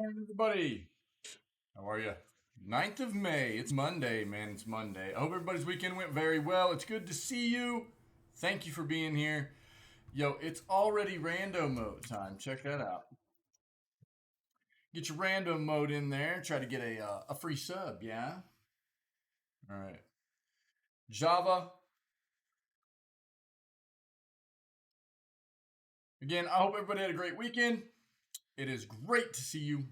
Morning, everybody. How are you? 9th of May. It's Monday, man. It's Monday. I hope everybody's weekend went very well. It's good to see you. Thank you for being here. Yo, it's already rando mode time. Check that out. Get your random mode in there. Try to get a free sub, yeah? All right. Java. Again, I hope everybody had a great weekend. It is great to see you.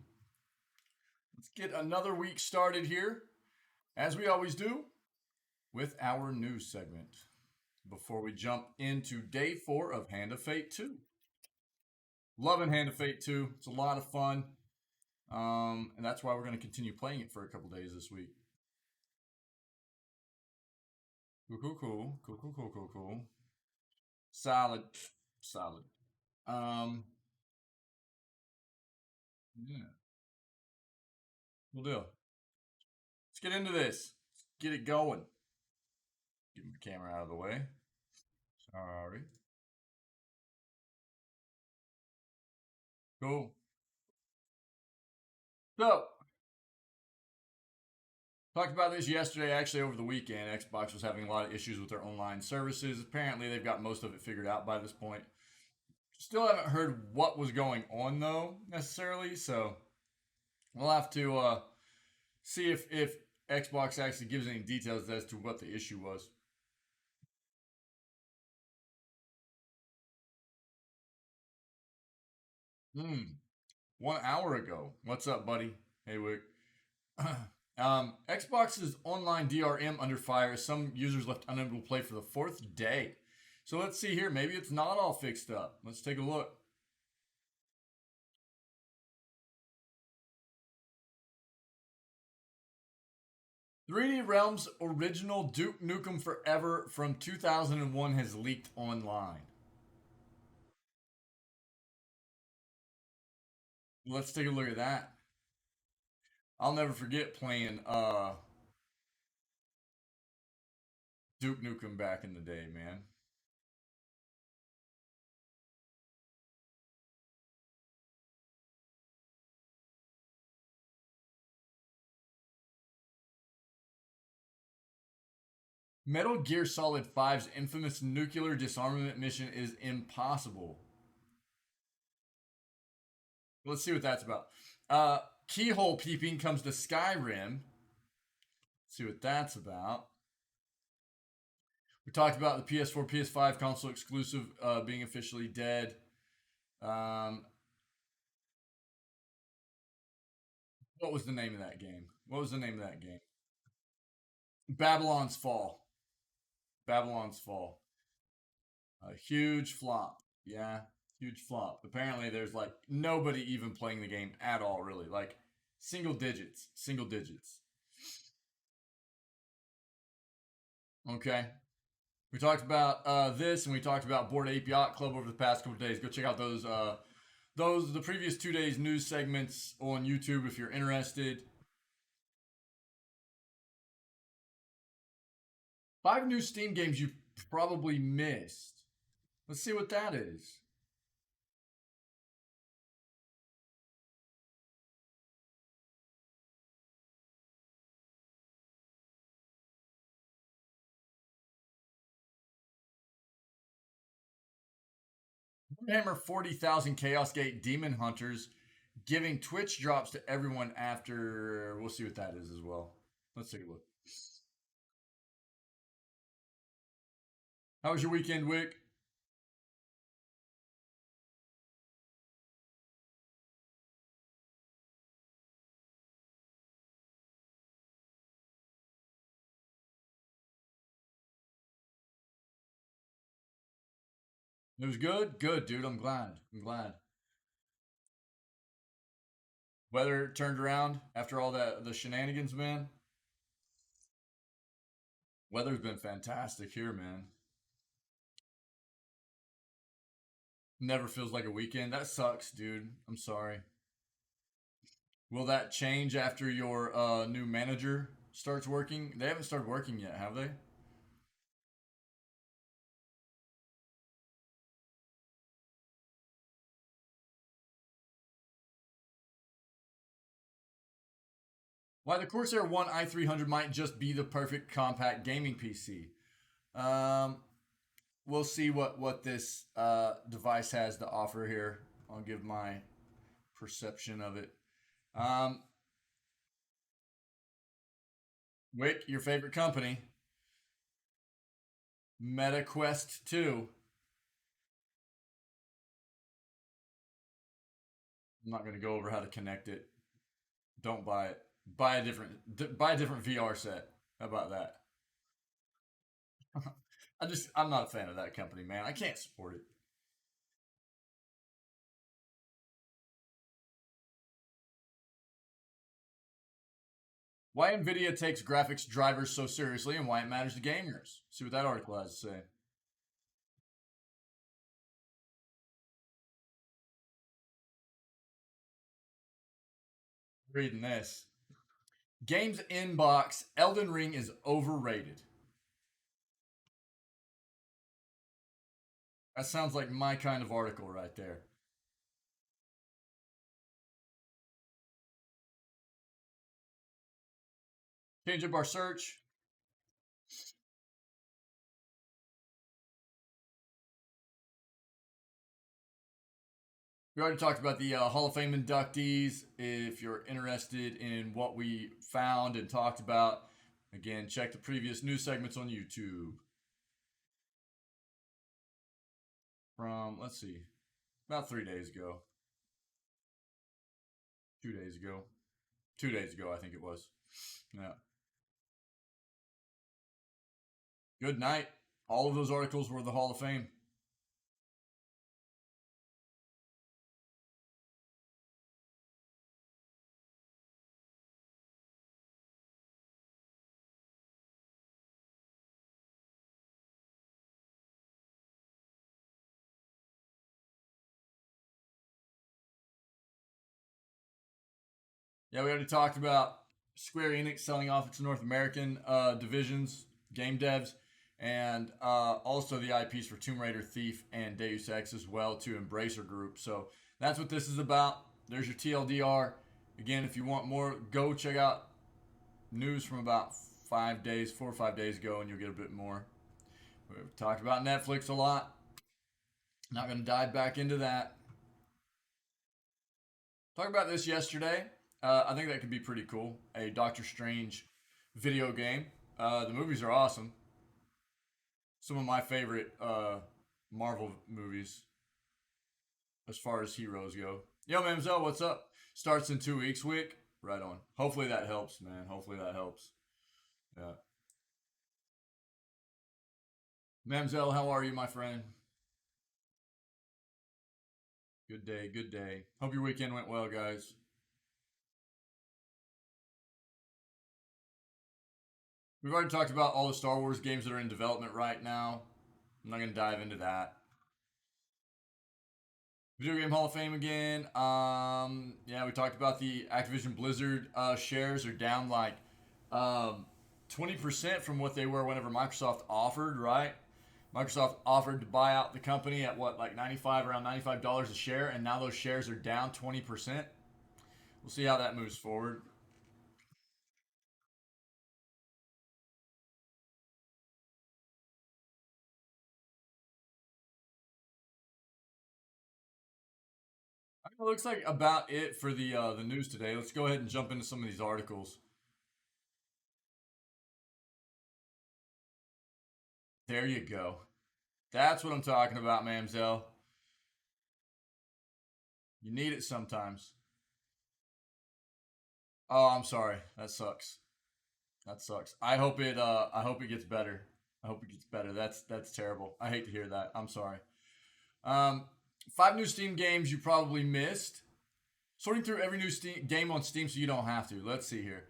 Let's get another week started here, as we always do, with our news segment. Before we jump into day 4 of Hand of Fate 2. Loving Hand of Fate 2. It's a lot of fun. And that's why we're going to continue playing it for a couple days this week. Cool. Solid. Solid. Yeah. We'll do. Let's get into this. Let's get it going. Get my camera out of the way. Sorry. Cool. So, talked about this yesterday, actually over the weekend. Xbox was having a lot of issues with their online services. Apparently, they've got most of it figured out by this point. Still haven't heard what was going on though necessarily, so we'll have to see if Xbox actually gives any details as to what the issue was. Hmm. 1 hour ago. What's up, buddy? Hey, Wick. Xbox's online DRM under fire. Some users left unable to play for the 4th day. So let's see here. Maybe it's not all fixed up. Let's take a look. "3D Realms' original Duke Nukem Forever from 2001 has leaked online." Let's take a look at that. I'll never forget playing Duke Nukem back in the day, man. Metal Gear Solid 5's infamous nuclear disarmament mission is impossible. Let's see what that's about. Keyhole peeping comes to Skyrim. Let's see what that's about. We talked about the PS4, PS5 console exclusive being officially dead. What was the name of that game? What was the name of that game? Babylon's Fall. Babylon's Fall. A huge flop. Yeah, huge flop. Apparently, there's like nobody even playing the game at all, really. Like single digits. Single digits. Okay. We talked about this, and we talked about Bored Ape Yacht Club over the past couple of days. Go check out those the previous 2 days news segments on YouTube if you're interested. 5 new Steam games you probably missed. Let's see what that is. Hammer 40,000 Chaos Gate Demon Hunters giving Twitch drops to everyone after. We'll see what that is as well. Let's take a look. How was your weekend, Wick? It was good? Good, dude. I'm glad. I'm glad. Weather turned around after all that the shenanigans, man. Weather's been fantastic here, man. Never feels like a weekend. That sucks, dude. I'm sorry. Will that change after your new manager starts working? They haven't started working yet, have they? Why the Corsair One i300 might just be the perfect compact gaming PC. Um, we'll see what this device has to offer here. I'll give my perception of it. Um, Wick, your favorite company, Meta Quest 2. I'm not going to go over how to connect it. Don't buy it. Buy a different VR set. How about that? I'm not a fan of that company, man. I can't support it. Why Nvidia takes graphics drivers so seriously and why it matters to gamers. See what that article has to say. Reading this. Games inbox, Elden Ring is overrated. That sounds like my kind of article right there. Change up our search. We already talked about the Hall of Fame inductees. If you're interested in what we found and talked about, again, check the previous news segments on YouTube. From, let's see, about 3 days ago. 2 days ago. 2 days ago, I think it was. Yeah. Good night. All of those articles were the Hall of Fame. Yeah, we already talked about Square Enix selling off its North American divisions, game devs, and also the IPs for Tomb Raider, Thief, and Deus Ex as well to Embracer Group. So that's what this is about. There's your TLDR. Again, if you want more, go check out news from about 5 days, 4 or 5 days ago, and you'll get a bit more. We've talked about Netflix a lot. Not going to dive back into that. Talked about this yesterday. I think that could be pretty cool. A Doctor Strange video game. The movies are awesome. Some of my favorite Marvel movies as far as heroes go. Yo, Mamzel, what's up? Starts in 2 weeks, Wick. Right on. Hopefully that helps, man. Hopefully that helps. Yeah. Mamzel, how are you, my friend? Good day, good day. Hope your weekend went well, guys. We've already talked about all the Star Wars games that are in development right now. I'm not going to dive into that. Video Game Hall of Fame again. Yeah, we talked about the Activision Blizzard shares are down like 20% from what they were whenever Microsoft offered, right? Microsoft offered to buy out the company at what, like 95, around $95 a share, and now those shares are down 20%. We'll see how that moves forward. It looks like about it for the news today. Let's go ahead and jump into some of these articles. There you go. That's what I'm talking about, Mamzelle. You need it sometimes. Oh, I'm sorry. That sucks. That sucks. I hope it gets better. I hope it gets better. That's terrible. I hate to hear that. I'm sorry. Um 5 new Steam games you probably missed. Sorting through every new Steam game on Steam so you don't have to. Let's see here.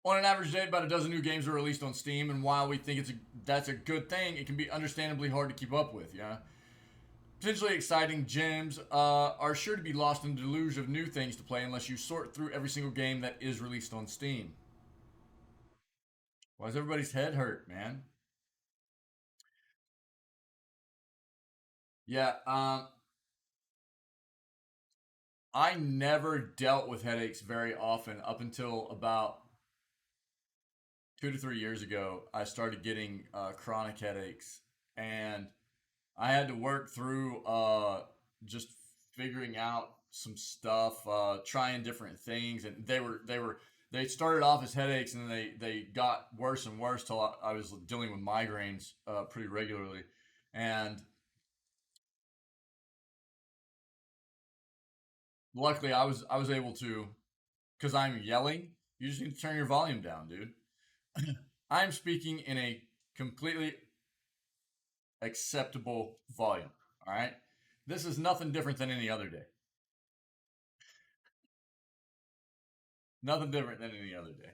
On an average day, about a dozen new games are released on Steam, and while we think that's a good thing, it can be understandably hard to keep up with. Yeah, potentially exciting gems are sure to be lost in the deluge of new things to play unless you sort through every single game that is released on Steam. Why is everybody's head hurt, man? Yeah, I never dealt with headaches very often up until about 2 to 3 years ago. I started getting chronic headaches, and I had to work through just figuring out some stuff, trying different things, and they started off as headaches, and then they got worse and worse till I was dealing with migraines pretty regularly, and luckily I was able to, because I'm yelling. You just need to turn your volume down, dude. I'm speaking in a completely acceptable volume. All right, this is nothing different than any other day. Nothing different than any other day.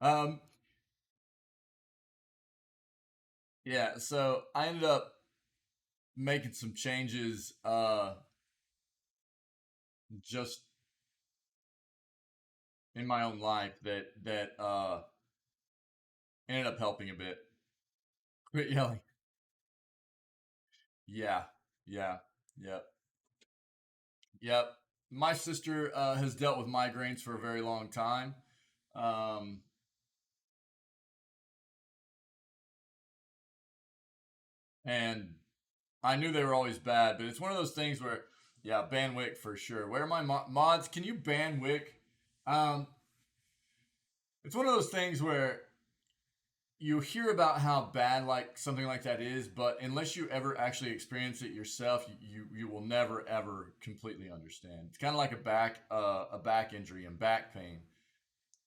um, yeah, so I ended up making some changes just in my own life that ended up helping a bit. Quit yelling. Yeah, yeah, yep, yep. My sister has dealt with migraines for a very long time. Um, and I knew they were always bad, but it's one of those things where, yeah, ban Wick for sure. Where are my mods? Can you ban Wick? Um, it's one of those things where you hear about how bad like something like that is, but unless you ever actually experience it yourself, you will never ever completely understand. It's kind of like a back injury and back pain.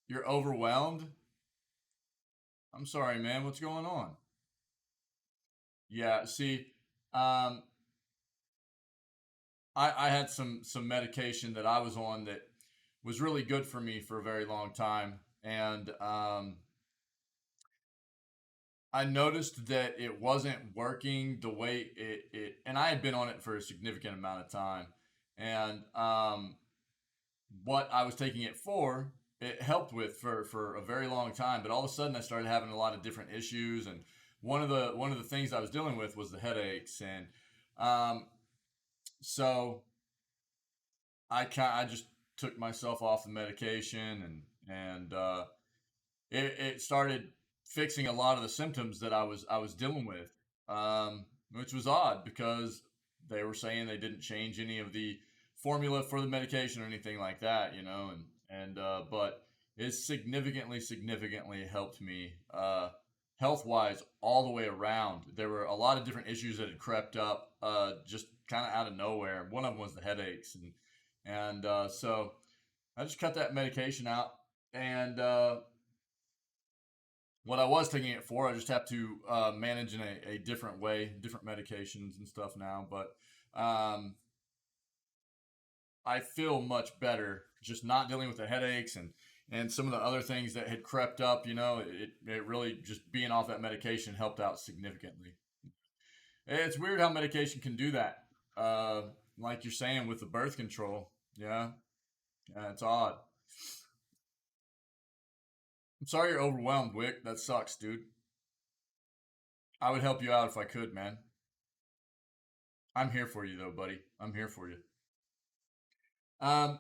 You're overwhelmed. I'm sorry, man. What's going on? Yeah. See, um, I had some medication that I was on that was really good for me for a very long time, and I noticed that it wasn't working the way and I had been on it for a significant amount of time, and what I was taking it for, it helped with for a very long time, but all of a sudden I started having a lot of different issues, and one of the things I was dealing with was the headaches, and um, so I just took myself off the medication, and it started fixing a lot of the symptoms that I was dealing with, which was odd because they were saying they didn't change any of the formula for the medication or anything like that, and but it significantly helped me health wise all the way around. There were a lot of different issues that had crept up just kind of out of nowhere. One of them was the headaches, and so I just cut that medication out, and what I was taking it for, I just have to manage in a different way, different medications and stuff now. But um, I feel much better just not dealing with the headaches and some of the other things that had crept up. It really just being off that medication helped out significantly. It's weird how medication can do that. Uh, like you're saying with the birth control. Yeah, yeah, it's odd. I'm sorry you're overwhelmed, Wick. That sucks, dude. I would help you out if I could, man. I'm here for you, though, buddy. I'm here for you. Um,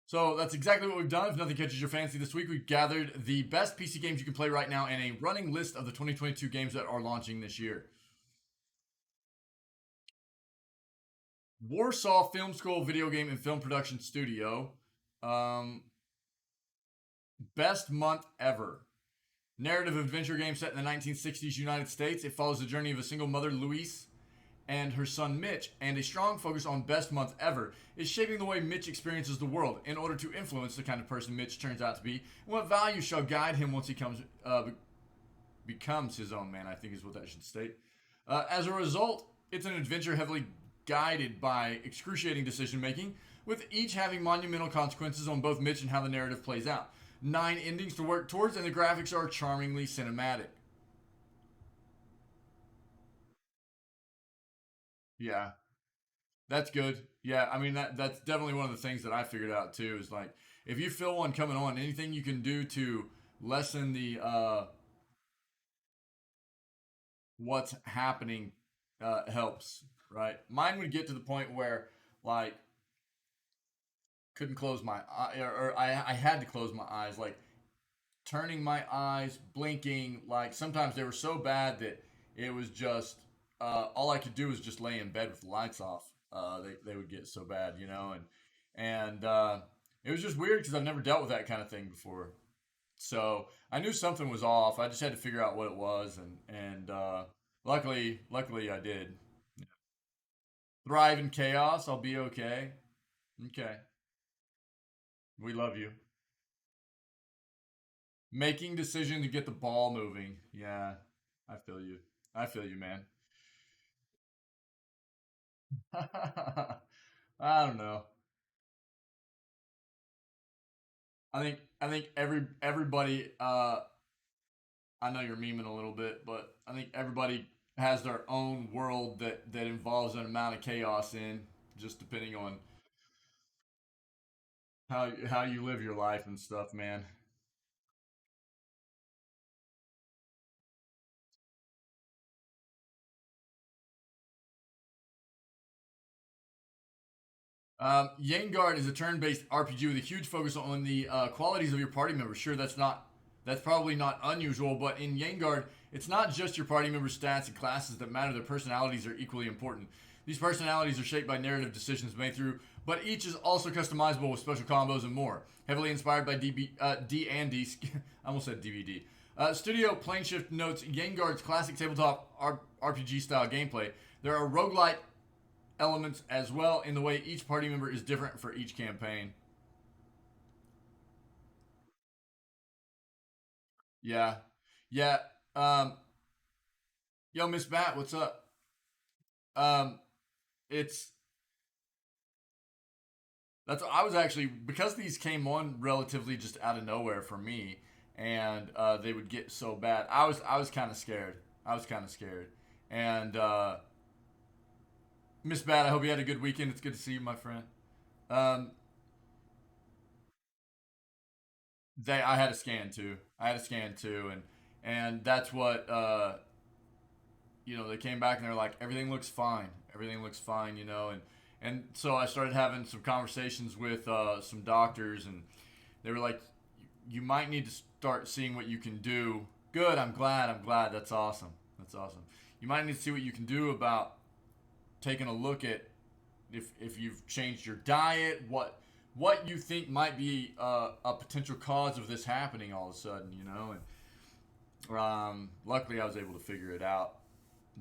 so that's exactly what we've done. If nothing catches your fancy this week, we've gathered the best PC games you can play right now and a running list of the 2022 games that are launching this year. Warsaw Film School Video Game and Film Production Studio. Um, Best month ever. Narrative adventure game set in the 1960s United States. It follows the journey of a single mother, Louise, and her son Mitch, and a strong focus on best month ever is shaping the way Mitch experiences the world in order to influence the kind of person Mitch turns out to be, and what values shall guide him once he becomes his own man, I think is what that should state. As a result, it's an adventure heavily guided by excruciating decision making, with each having monumental consequences on both Mitch and how the narrative plays out. 9 endings to work towards, and the graphics are charmingly cinematic. Yeah, that's good. Yeah, I mean that's definitely one of the things that I figured out too. Is like if you feel one coming on, anything you can do to lessen the what's happening helps, right? Mine would get to the point where like couldn't close my eye, or I had to close my eyes, like turning my eyes, blinking. Like sometimes they were so bad that it was just all I could do was just lay in bed with the lights off. They would get so bad, and it was just weird because I've never dealt with that kind of thing before. So I knew something was off. I just had to figure out what it was, and luckily I did. Thrive in chaos. I'll be okay. Okay, we love you. Making decision to get the ball moving. Yeah, I feel you. I feel you, man. I don't know. I think everybody. I know you're memeing a little bit, but I think everybody has their own world that involves an amount of chaos in, just depending on how you live your life and stuff, man. Yenguard is a turn-based RPG with a huge focus on the qualities of your party members. Sure, that's probably not unusual, but in Yenguard, it's not just your party members' stats and classes that matter. Their personalities are equally important. These personalities are shaped by narrative decisions made through, but each is also customizable with special combos and more. Heavily inspired by D and D, I almost said DVD. Studio Planeshift notes Yenguard's classic tabletop RPG style gameplay. There are roguelite elements as well in the way each party member is different for each campaign. Yeah, yeah. Um, Yo, Miss Bat, what's up? Um, it's that's I was actually because these came on relatively just out of nowhere for me, and they would get so bad. I was kind of scared. I was kind of scared, and Miss Bat, I hope you had a good weekend. It's good to see you, my friend. Um, I had a scan too. I had a scan too, and that's what they came back and they're like, everything looks fine. Everything looks fine, and so I started having some conversations with some doctors, and they were like, you might need to start seeing what you can do. Good. I'm glad. I'm glad. That's awesome. That's awesome. You might need to see what you can do about taking a look at if you've changed your diet, what you think might be a potential cause of this happening all of a sudden, and luckily I was able to figure it out.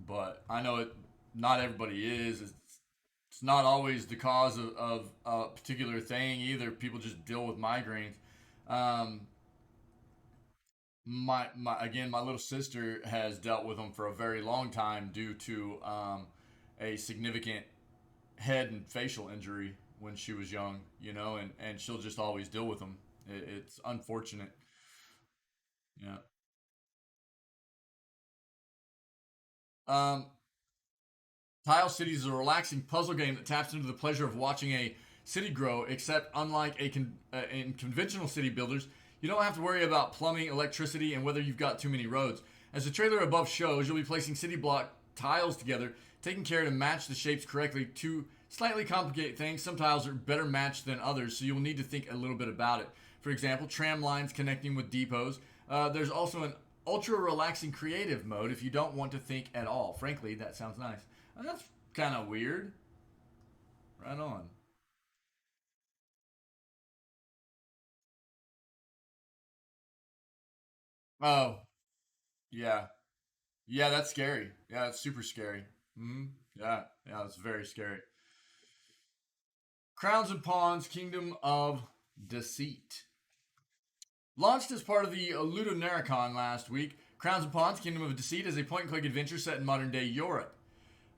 But I know it. Not everybody is. It's not always the cause of a particular thing either. People just deal with migraines. Um, my little sister has dealt with them for a very long time due to a significant head and facial injury when she was young, and she'll just always deal with them. It's unfortunate. Yeah. Um, Tile City is a relaxing puzzle game that taps into the pleasure of watching a city grow, except unlike in conventional city builders, you don't have to worry about plumbing, electricity, and whether you've got too many roads. As the trailer above shows, you'll be placing city block tiles together, taking care to match the shapes correctly to slightly complicate things. Some tiles are better matched than others, so you'll need to think a little bit about it. For example, tram lines connecting with depots. There's also an ultra relaxing creative mode if you don't want to think at all. Frankly, that sounds nice. That's kind of weird. Right on. Oh, yeah. Yeah, that's scary. Yeah, it's super scary. Yeah, yeah, it's very scary. Crowns and Pawns, Kingdom of Deceit. Launched as part of the Ludonaricon last week, Crowns and Pawns, Kingdom of Deceit is a point and click adventure set in modern day Europe.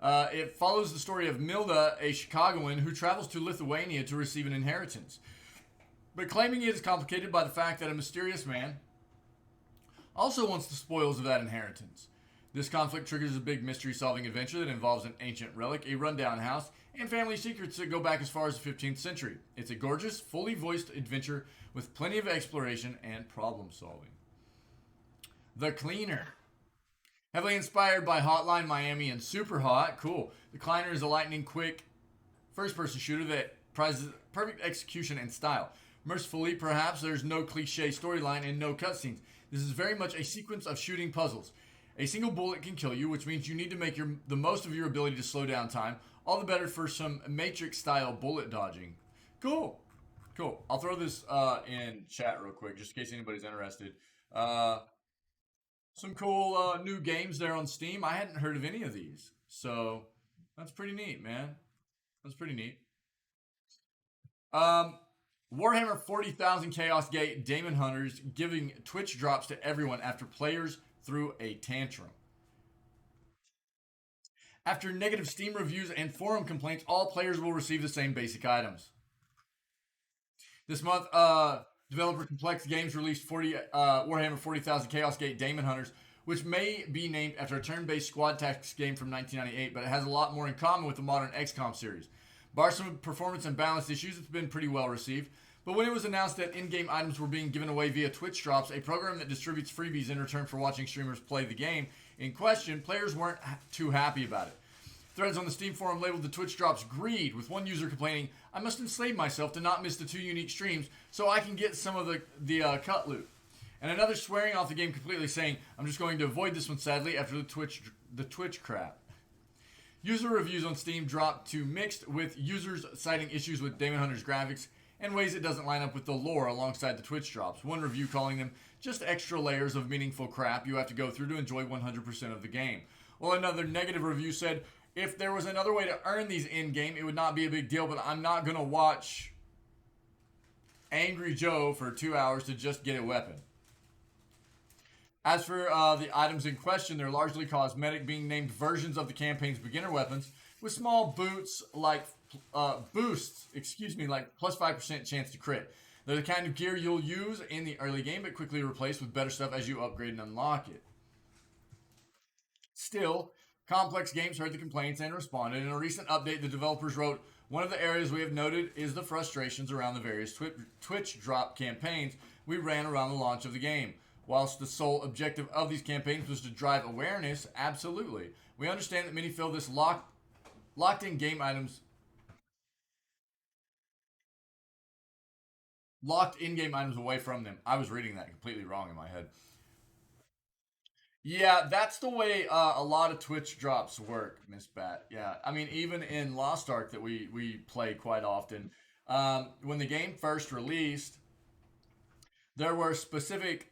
It follows the story of Milda, a Chicagoan who travels to Lithuania to receive an inheritance. But claiming it is complicated by the fact that a mysterious man also wants the spoils of that inheritance. This conflict triggers a big mystery solving adventure that involves an ancient relic, a rundown house, and family secrets that go back as far as the 15th century. It's a gorgeous, fully voiced adventure with plenty of exploration and problem solving. The Cleaner Heavily inspired by Hotline Miami and Super Hot. Cool. The Kleiner is a lightning quick first person shooter that prizes perfect execution and style. Mercifully, perhaps, there's no cliche storyline and no cutscenes. This is very much a sequence of shooting puzzles. A single bullet can kill you, which means you need to make the most of your ability to slow down time. All the better for some Matrix style bullet dodging. Cool. Cool. I'll throw this in chat real quick, just in case anybody's interested. Uh, some cool new games there on Steam. I hadn't heard of any of these, so that's pretty neat, man. That's pretty neat. Um, Warhammer 40,000 Chaos Gate Demon Hunters giving Twitch drops to everyone after players threw a tantrum. After negative Steam reviews and forum complaints, all players will receive the same basic items. This month, developer Complex Games released Warhammer 40,000 Chaos Gate Demon Hunters, which may be named after a turn-based squad tactics game from 1998, but it has a lot more in common with the modern XCOM series. Bar some performance and balance issues, it's been pretty well received. But when it was announced that in-game items were being given away via Twitch drops, a program that distributes freebies in return for watching streamers play the game in question, players weren't too happy about it. Threads on the Steam forum labeled the Twitch drops greed, with one user complaining, "I must enslave myself to not miss the 2 unique streams so I can get some of the cut loot." And another swearing off the game completely, saying, "I'm just going to avoid this one sadly after the Twitch crap." User reviews on Steam dropped to mixed, with users citing issues with Demon Hunter's graphics and ways it doesn't line up with the lore alongside the Twitch drops. One review calling them just extra layers of meaningful crap you have to go through to enjoy 100% of the game. While another negative review said, "If there was another way to earn these in-game, it would not be a big deal, but I'm not going to watch Angry Joe for 2 hours to just get a weapon." As for the items in question, they're largely cosmetic, being named versions of the campaign's beginner weapons, with small boosts like like plus 5% chance to crit. They're the kind of gear you'll use in the early game, but quickly replaced with better stuff as you upgrade and unlock it. Still, Complex Games heard the complaints and responded. In a recent update, the developers wrote, "One of the areas we have noted is the frustrations around the various Twitch drop campaigns we ran around the launch of the game. Whilst the sole objective of these campaigns was to drive awareness, absolutely. We understand that many feel this locked in game items locked in-game items away from them." I was reading that completely wrong in my head. Yeah, that's the way a lot of Twitch drops work, Miss Bat. Yeah, I mean, even in Lost Ark that we play quite often, when the game first released, there were specific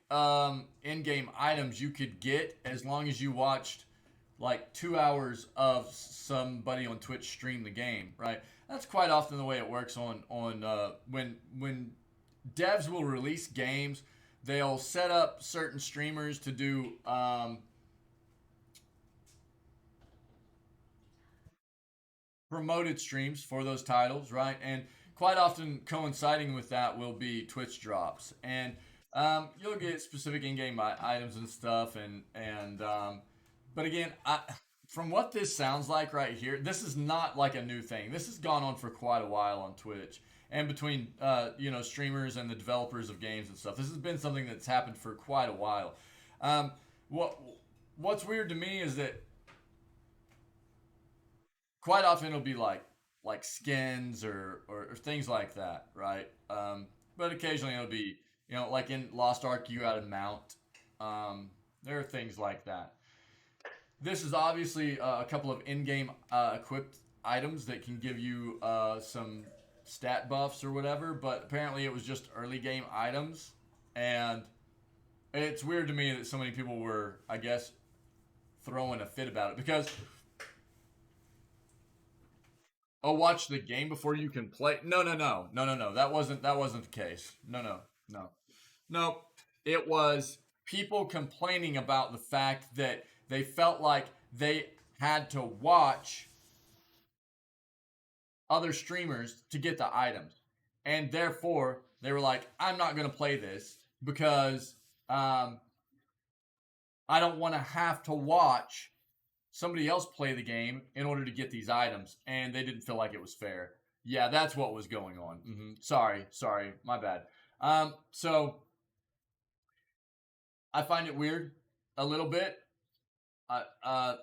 in-game items you could get as long as you watched like 2 hours of somebody on Twitch stream the game. Right? That's quite often the way it works on when devs will release games. They'll set up certain streamers to do promoted streams for those titles, right? And quite often coinciding with that will be Twitch drops, and you'll get specific in-game items and stuff, but again, from what this sounds like right here, this is not like a new thing. This has gone on for quite a while on Twitch, and between streamers and the developers of games and stuff, this has been something that's happened for quite a while. Um, what what's weird to me is that quite often it'll be like skins or things like that, right? But occasionally it'll be like in Lost Ark you got a mount. There are things like that. This is obviously a couple of in-game equipped items that can give you some stat buffs or whatever, but apparently it was just early game items, and it's weird to me that so many people were, I guess, throwing a fit about it because watch the game before you can play. No. That wasn't the case. No, no. It was people complaining about the fact that they felt like they had to watch other streamers to get the items, and therefore they were like, "I'm not going to play this because I don't want to have to watch somebody else play the game in order to get these items," and they didn't feel like it was fair. Yeah, that's what was going on. Sorry, my bad. So I find it weird a little bit, I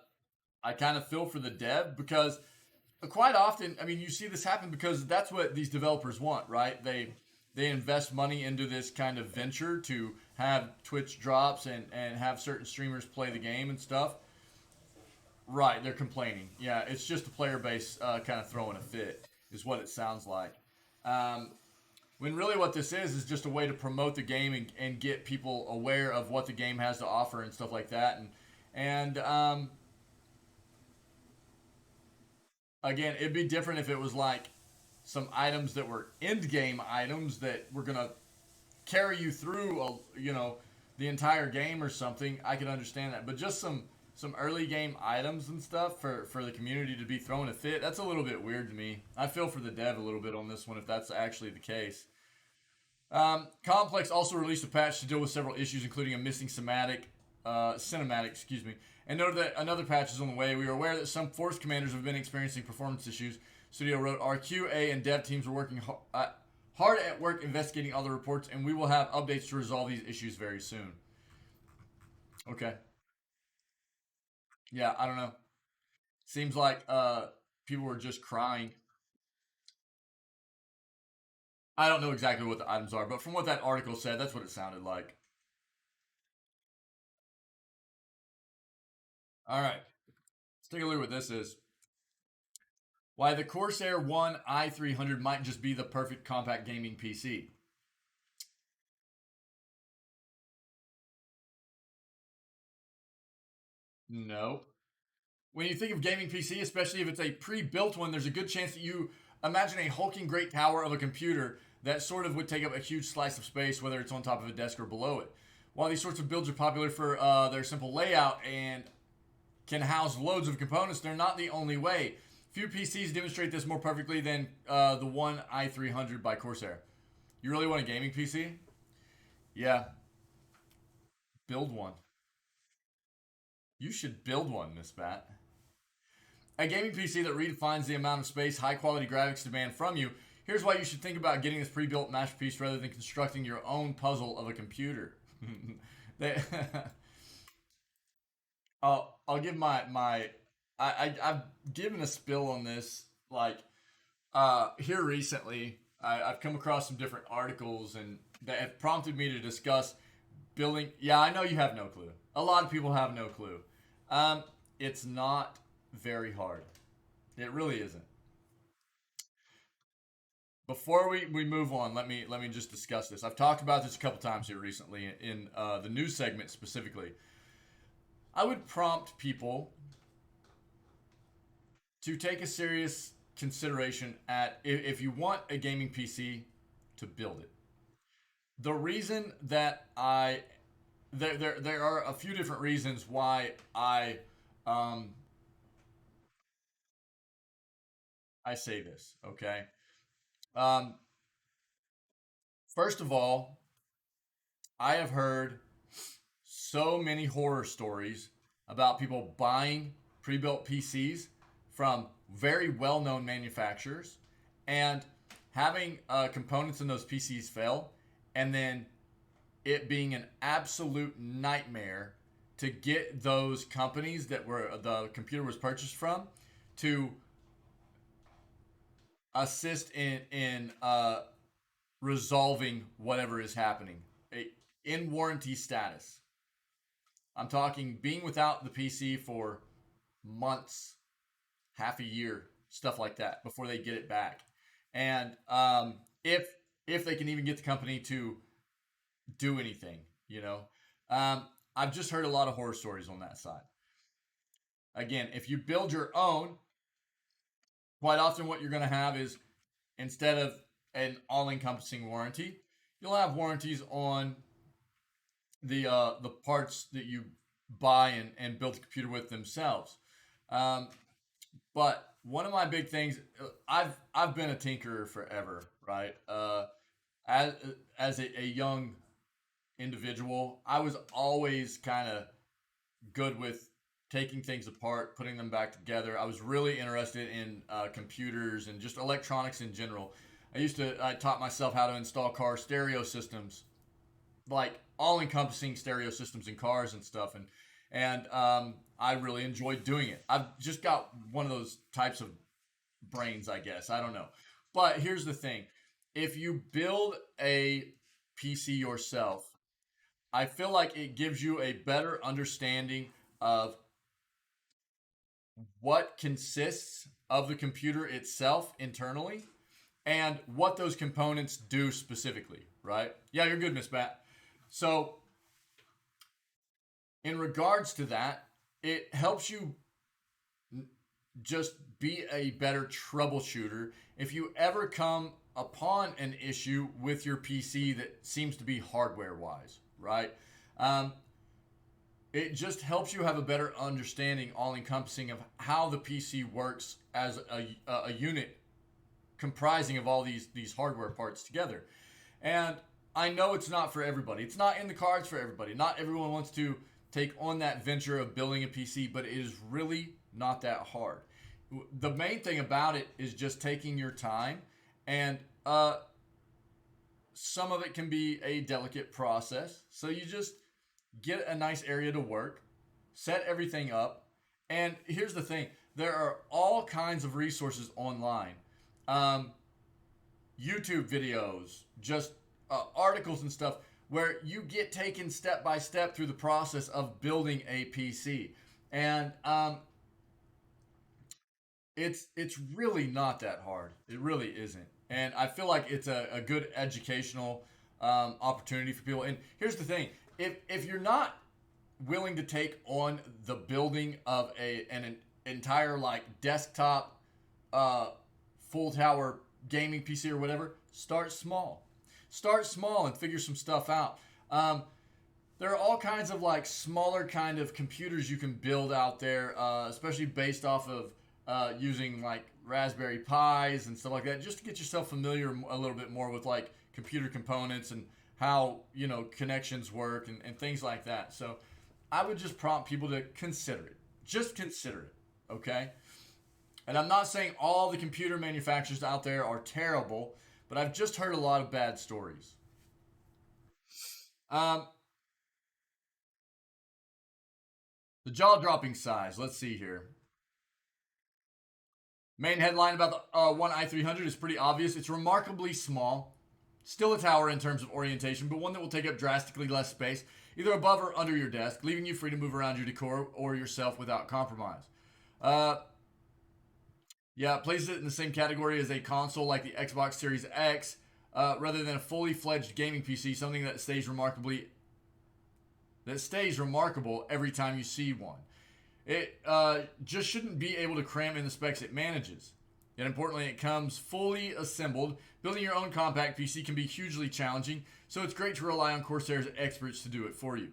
I kind of feel for the dev because quite often, I mean, you see this happen because that's what these developers want, right? They invest money into this kind of venture to have Twitch drops and have certain streamers play the game and stuff. Right, they're complaining. Yeah, it's just the player base kind of throwing a fit, is what it sounds like. Um, when really what this is just a way to promote the game and get people aware of what the game has to offer and stuff like that. And again, it'd be different if it was like some items that were end game items that were gonna carry you through, the entire game or something. I can understand that, but just some early game items and stuff for the community to be throwing a fit. That's a little bit weird to me. I feel for the dev a little bit on this one if that's actually the case. Complex also released a patch to deal with several issues, including a missing cinematic, excuse me, and noted that another patch is on the way. We are aware that some Force commanders have been experiencing performance issues. Studio wrote, our QA and dev teams are working hard at work investigating all the reports, and we will have updates to resolve these issues very soon. Okay. Yeah, I don't know. Seems like people were just crying. I don't know exactly what the items are, but from what that article said, that's what it sounded like. All right, let's take a look at what this is. Why the Corsair One i300 might just be the perfect compact gaming PC. No. When you think of gaming PC, especially if it's a pre-built one, there's a good chance that you imagine a hulking great tower of a computer that sort of would take up a huge slice of space, whether it's on top of a desk or below it. While these sorts of builds are popular for their simple layout and can house loads of components, they're not the only way. Few PCs demonstrate this more perfectly than the One i300 by Corsair. You really want a gaming PC? Yeah, build one. You should build one, Miss Bat. A gaming PC that redefines the amount of space high quality graphics demand from you. Here's why you should think about getting this pre built masterpiece rather than constructing your own puzzle of a computer. they, I'll give I've given a spill on this like here recently. I've come across some different articles and that have prompted me to discuss building. Yeah, I know you have no clue. A lot of people have no clue. It's not very hard. It really isn't. Before we move on, let me just discuss this. I've talked about this a couple times here recently in the news segment specifically. I would prompt people to take a serious consideration at if you want a gaming PC to build it. The reason that there are a few different reasons why um I say this. Okay. Um, First of all, I have heard so many horror stories about people buying pre-built PCs from very well-known manufacturers and having components in those PCs fail, and then it being an absolute nightmare to get those companies that were the computer was purchased from to assist in resolving whatever is happening in warranty status. I'm talking being without the PC for months, half a year, stuff like that before they get it back. And if they can even get the company to do anything, you know, I've just heard a lot of horror stories on that side. Again, if you build your own, quite often what you're going to have is instead of an all-encompassing warranty, you'll have warranties on the parts that you buy and build the computer with themselves. Um, but one of my big things, I've been a tinkerer forever, right? As as a young individual, I was always kind of good with taking things apart, putting them back together. I was really interested in computers and just electronics in general. I taught myself how to install car stereo systems, like all encompassing stereo systems in cars and stuff. and I really enjoyed doing it. I've just got one of those types of brains, I guess. I don't know. But here's the thing: if you build a PC yourself, I feel like it gives you a better understanding of what consists of the computer itself internally and what those components do specifically, right? Yeah, you're good, Miss Matt. So, in regards to that, it helps you just be a better troubleshooter if you ever come upon an issue with your PC that seems to be hardware wise, right? Um, it just helps you have a better understanding, all encompassing, of how the PC works as a unit comprising of all these hardware parts together. And I know it's not for everybody. It's not in the cards for everybody. Not everyone wants to take on that venture of building a PC, but it is really not that hard. The main thing about it is just taking your time, and some of it can be a delicate process. So you just get a nice area to work, set everything up, and here's the thing: there are all kinds of resources online, um, YouTube videos, just articles and stuff where you get taken step by step through the process of building a PC, and it's really not that hard. It really isn't, and I feel like it's a good educational opportunity for people. And here's the thing: if you're not willing to take on the building of an entire like desktop uh, full tower gaming PC or whatever, start small. Start small and figure some stuff out. There are all kinds of like smaller kind of computers you can build out there, especially based off of using like Raspberry Pis and stuff like that, just to get yourself familiar a little bit more with like computer components and how connections work and things like that. So I would just prompt people to consider it. Just consider it, okay? And I'm not saying all the computer manufacturers out there are terrible, but I've just heard a lot of bad stories. Um, the jaw dropping size. Let's see here. Main headline about the one i300 is pretty obvious. It's remarkably small. Still a tower in terms of orientation, but one that will take up drastically less space, either above or under your desk, leaving you free to move around your decor or yourself without compromise. Uh, yeah, it places it in the same category as a console like the Xbox Series X, rather than a fully fledged gaming PC, something that stays remarkable every time you see one. It just shouldn't be able to cram in the specs it manages. Yet importantly, it comes fully assembled. Building your own compact PC can be hugely challenging, so it's great to rely on Corsair's experts to do it for you.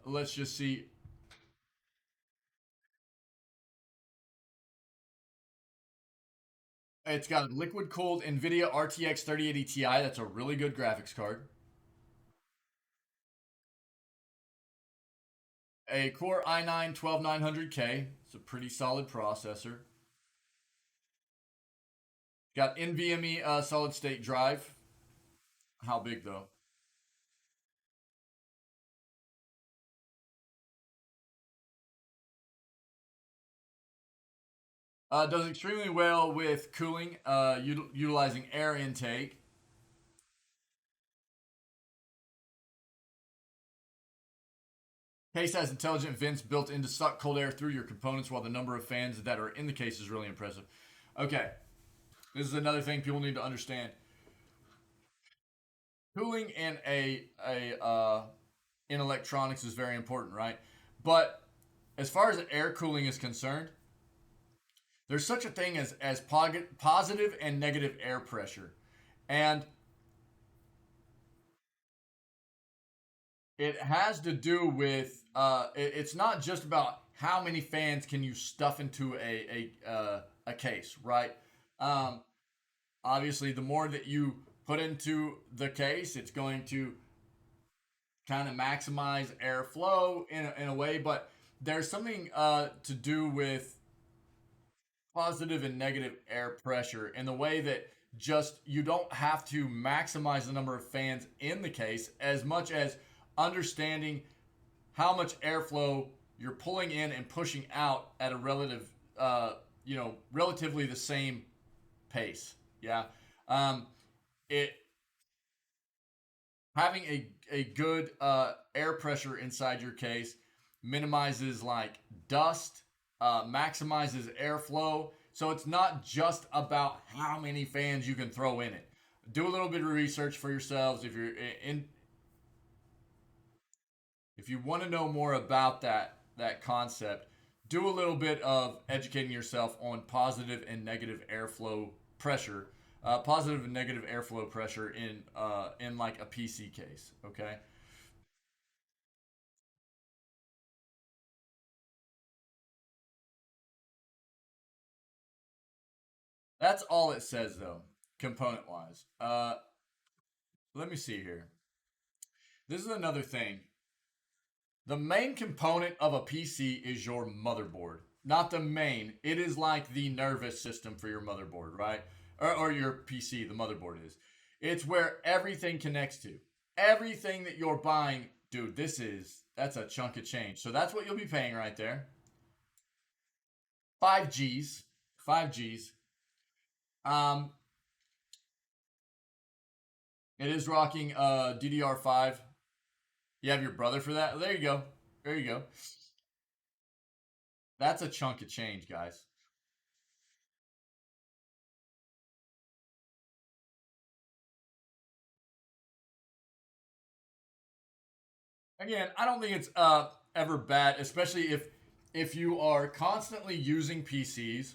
Let's just see. It's got a liquid cooled Nvidia RTX 3080 Ti. That's a really good graphics card. A Core i9 12900K. It's a pretty solid processor. Got NVMe solid state drive. How big though? Does extremely well with cooling, utilizing air intake. Case has intelligent vents built in to suck cold air through your components, while the number of fans that are in the case is really impressive. Okay, this is another thing people need to understand. Cooling in electronics is very important, right? But as far as air cooling is concerned, there's such a thing as positive and negative air pressure, and it has to do with it's not just about how many fans can you stuff into a case, right? Um, Obviously, the more that you put into the case, it's going to kind of maximize airflow in a way. But there's something to do with positive and negative air pressure in the way that just you don't have to maximize the number of fans in the case as much as understanding how much airflow you're pulling in and pushing out at a relatively the same pace. Yeah. Um, it having a good air pressure inside your case minimizes like dust, maximizes airflow. So it's not just about how many fans you can throw in it. Do a little bit of research for yourselves if you want to know more about that concept. Do a little bit of educating yourself on positive and negative airflow pressure, positive and negative airflow pressure in like a PC case. Okay, that's all it says though, component wise. Let me see here. This is another thing. The main component of a PC is your motherboard. Not the main. It is like the nervous system for your motherboard, right? Or your PC, the motherboard is. It's where everything connects to. Everything that you're buying, dude, that's a chunk of change. So that's what you'll be paying right there. 5 Gs. 5 Gs. Um, it is rocking DDR5. You have your brother for that? There you go. There you go. That's a chunk of change, guys. Again, I don't think it's ever bad, especially if you are constantly using PCs,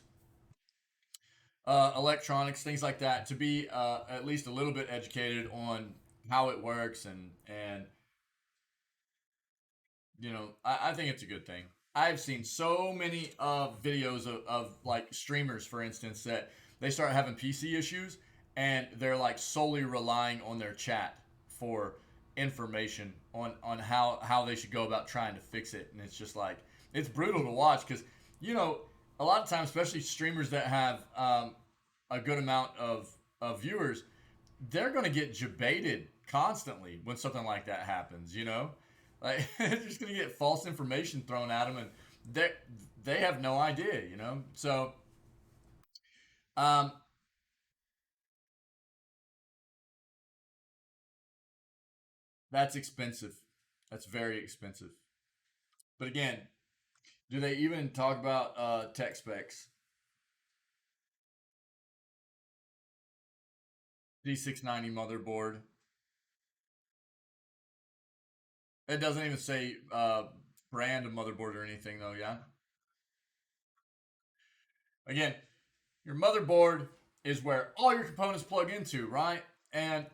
electronics, things like that, to be at least a little bit educated on how it works and I think it's a good thing. I've seen so many videos of like streamers, for instance, that they start having PC issues and they're like solely relying on their chat for information on how they should go about trying to fix it. And it's just like, it's brutal to watch because, you know, a lot of times, especially streamers that have a good amount of viewers, they're going to get debated constantly when something like that happens, you know? Like they're just gonna get false information thrown at them, and they have no idea, you know. So um, that's expensive. That's very expensive. But again, do they even talk about tech specs? D690 motherboard. It doesn't even say brand of motherboard or anything though. Yeah. Again, your motherboard is where all your components plug into, right? And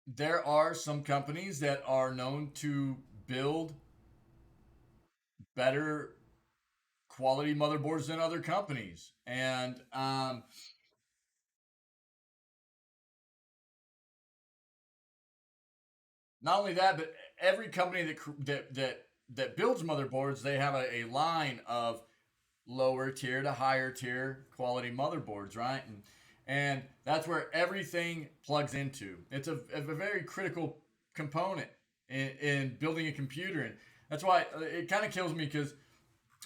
there are some companies that are known to build better quality motherboards than other companies. And not only that, but every company that builds motherboards, they have a line of lower tier to higher tier quality motherboards, right? And that's where everything plugs into. It's a very critical component in building a computer, and that's why it kind of kills me because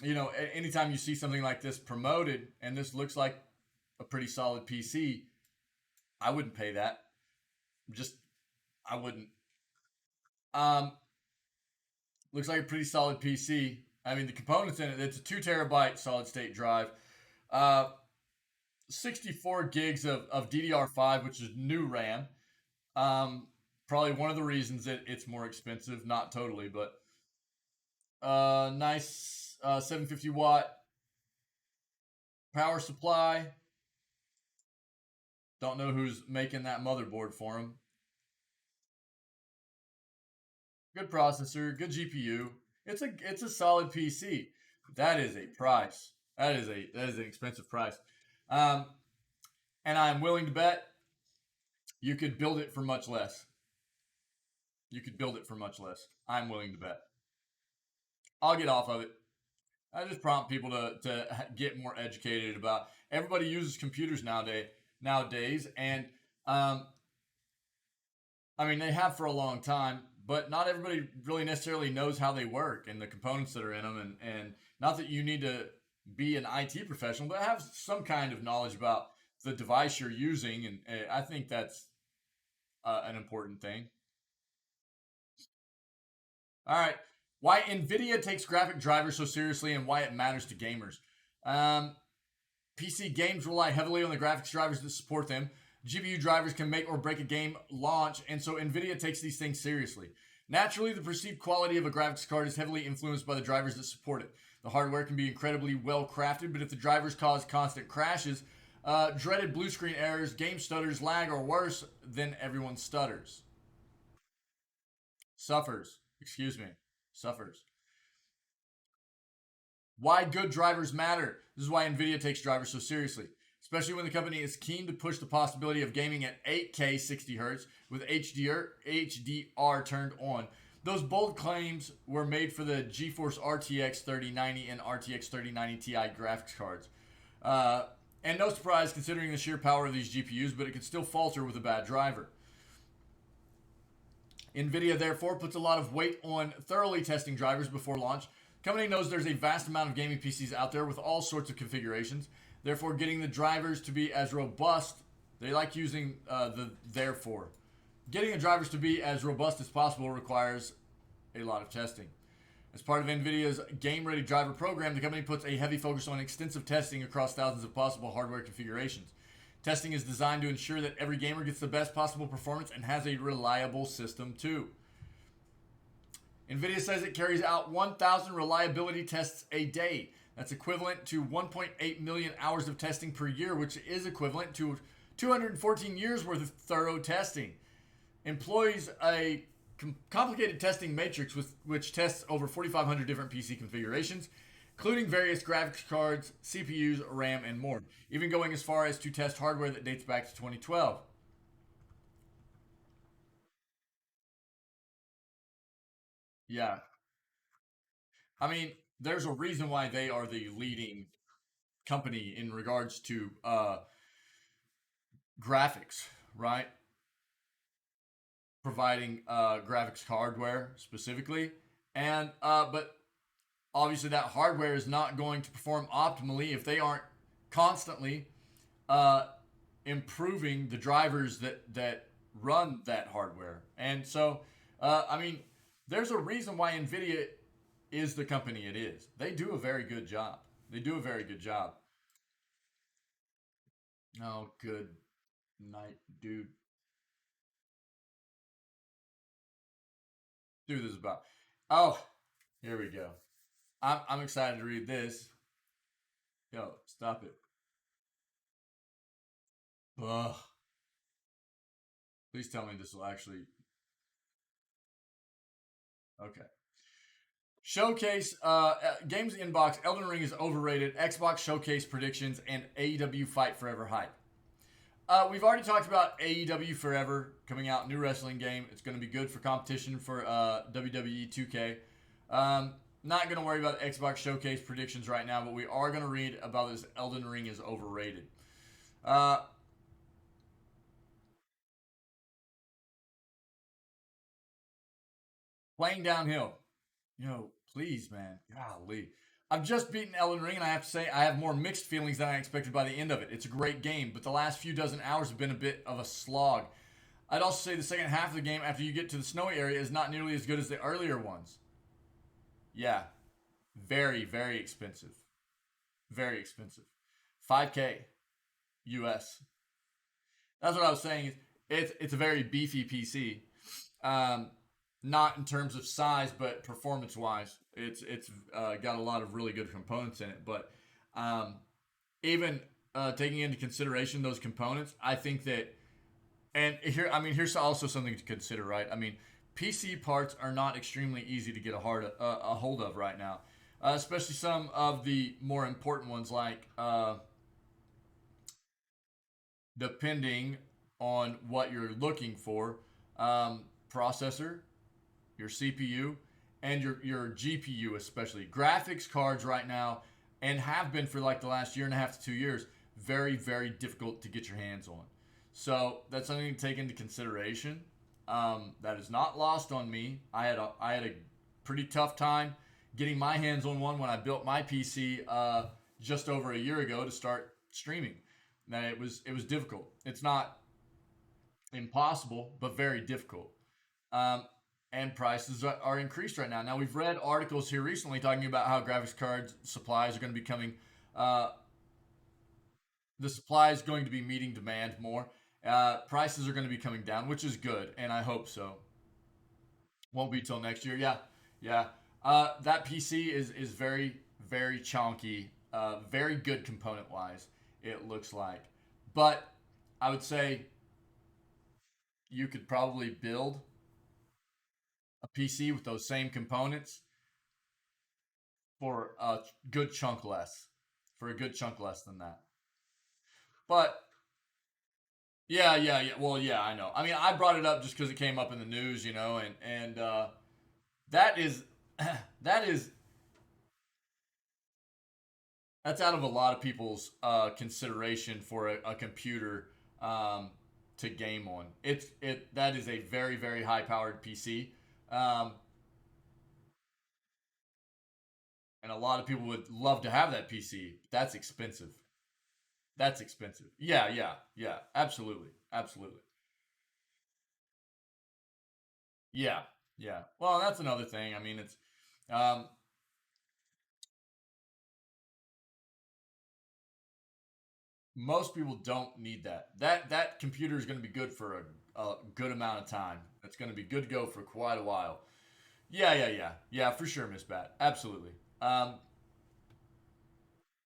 anytime you see something like this promoted and this looks like a pretty solid PC, I wouldn't pay that. Just I wouldn't. Um, Looks like a pretty solid PC. I mean, the components in it. It's a 2 terabyte solid state drive, uh, 64 gigs of DDR5, which is new RAM. Um, Probably one of the reasons that it's more expensive. Not totally, but nice 750-watt power supply. Don't know who's making that motherboard for them. Good processor, good GPU. It's a solid PC. That is a price. That is an expensive price. Um, and I'm willing to bet you could build it for much less. You could build it for much less. I'm willing to bet. I'll get off of it. I just prompt people to get more educated about. Everybody uses computers nowadays, and um, I mean they have for a long time, but not everybody really necessarily knows how they work and the components that are in them. And not that you need to be an IT professional, but have some kind of knowledge about the device you're using. And I think that's an important thing. All right. Why Nvidia takes graphic drivers so seriously and why it matters to gamers. PC games rely heavily on the graphics drivers that support them. GPU drivers can make or break a game launch, and so Nvidia takes these things seriously. Naturally, the perceived quality of a graphics card is heavily influenced by the drivers that support it. The hardware can be incredibly well crafted, but if the drivers cause constant crashes, dreaded blue screen errors, game stutters, lag, or worse, then everyone stutters. Suffers. Excuse me. Suffers. Why good drivers matter. This is why Nvidia takes drivers so seriously, especially when the company is keen to push the possibility of gaming at 8K 60 Hz with HDR turned on. Those bold claims were made for the GeForce RTX 3090 and RTX 3090 Ti graphics cards. And no surprise considering the sheer power of these GPUs, but it could still falter with a bad driver. Nvidia therefore puts a lot of weight on thoroughly testing drivers before launch. The company knows there's a vast amount of gaming PCs out there with all sorts of configurations. Therefore, getting the drivers to be as robust, they like using the therefore. Getting the drivers to be as robust as possible requires a lot of testing. As part of Nvidia's game-ready driver program, the company puts a heavy focus on extensive testing across thousands of possible hardware configurations. Testing is designed to ensure that every gamer gets the best possible performance and has a reliable system too. Nvidia says it carries out 1,000 reliability tests a day. That's equivalent to 1.8 million hours of testing per year, which is equivalent to 214 years worth of thorough testing. Employs a complicated testing matrix which tests over 4,500 different PC configurations, including various graphics cards, CPUs, RAM, and more, even going as far as to test hardware that dates back to 2012. Yeah. I mean, there's a reason why they are the leading company in regards to graphics, right? Providing graphics hardware specifically. And, but obviously that hardware is not going to perform optimally if they aren't constantly uh, improving the drivers that run that hardware. And so, I mean, there's a reason why Nvidia is the company it is. They do a very good job. They do a very good job. Oh, good night, dude. Dude, this is about. Oh, here we go. I'm excited to read this. Yo, stop it. Ugh. Please tell me this will actually. Okay. Showcase games inbox. Elden Ring is overrated. Xbox showcase predictions and AEW Fight Forever hype. We've already talked about AEW Forever coming out, new wrestling game. It's going to be good for competition for WWE 2K. Not going to worry about Xbox showcase predictions right now, but we are going to read about this Elden Ring is overrated. Uh, Playing downhill. Please, man. Golly. I've just beaten Elden Ring, and I have to say, I have more mixed feelings than I expected by the end of it. It's a great game, but the last few dozen hours have been a bit of a slog. I'd also say the second half of the game, after you get to the snowy area, is not nearly as good as the earlier ones. Yeah, very, very expensive. Very expensive. 5K US. That's what I was saying. It's a very beefy PC. Um, Not in terms of size, but performance wise, it's got a lot of really good components in it. But um, even taking into consideration those components, I think that, and here, I mean, here's also something to consider, right? I mean, PC parts are not extremely easy to get a hold of right now, especially some of the more important ones, like depending on what you're looking for, processor, your CPU, and your GPU, especially. Graphics cards right now, and have been for like the last year and a half to 2 years, very, very difficult to get your hands on. So that's something to take into consideration. That is not lost on me. I had a pretty tough time getting my hands on one when I built my PC just over a year ago to start streaming. That it was difficult. It's not impossible, but very difficult. Um, and prices are increased right now. Now we've read articles here recently talking about how graphics card supplies are going to be coming. Uh, the supply is going to be meeting demand more. Prices are going to be coming down, which is good, and I hope so. Won't be till next year. Yeah, yeah. That PC is very chonky. Very good component wise. It looks like, but I would say you could probably build a PC with those same components for a good chunk less. For a good chunk less than that. But yeah, yeah, yeah. Well, yeah, I know. I mean, I brought it up just because it came up in the news, and that is that is that's out of a lot of people's consideration for a computer um, to game on. It that is a very high powered PC, um, and a lot of people would love to have that PC. That's expensive. That's expensive. Yeah, yeah, yeah. Absolutely, absolutely. Yeah, yeah. Well, that's another thing. I mean, it's um, most people don't need that. That computer is going to be good for a good amount of time. It's going to be good to go for quite a while. Yeah, yeah, yeah, yeah, for sure, Miss Bat. Absolutely. Um,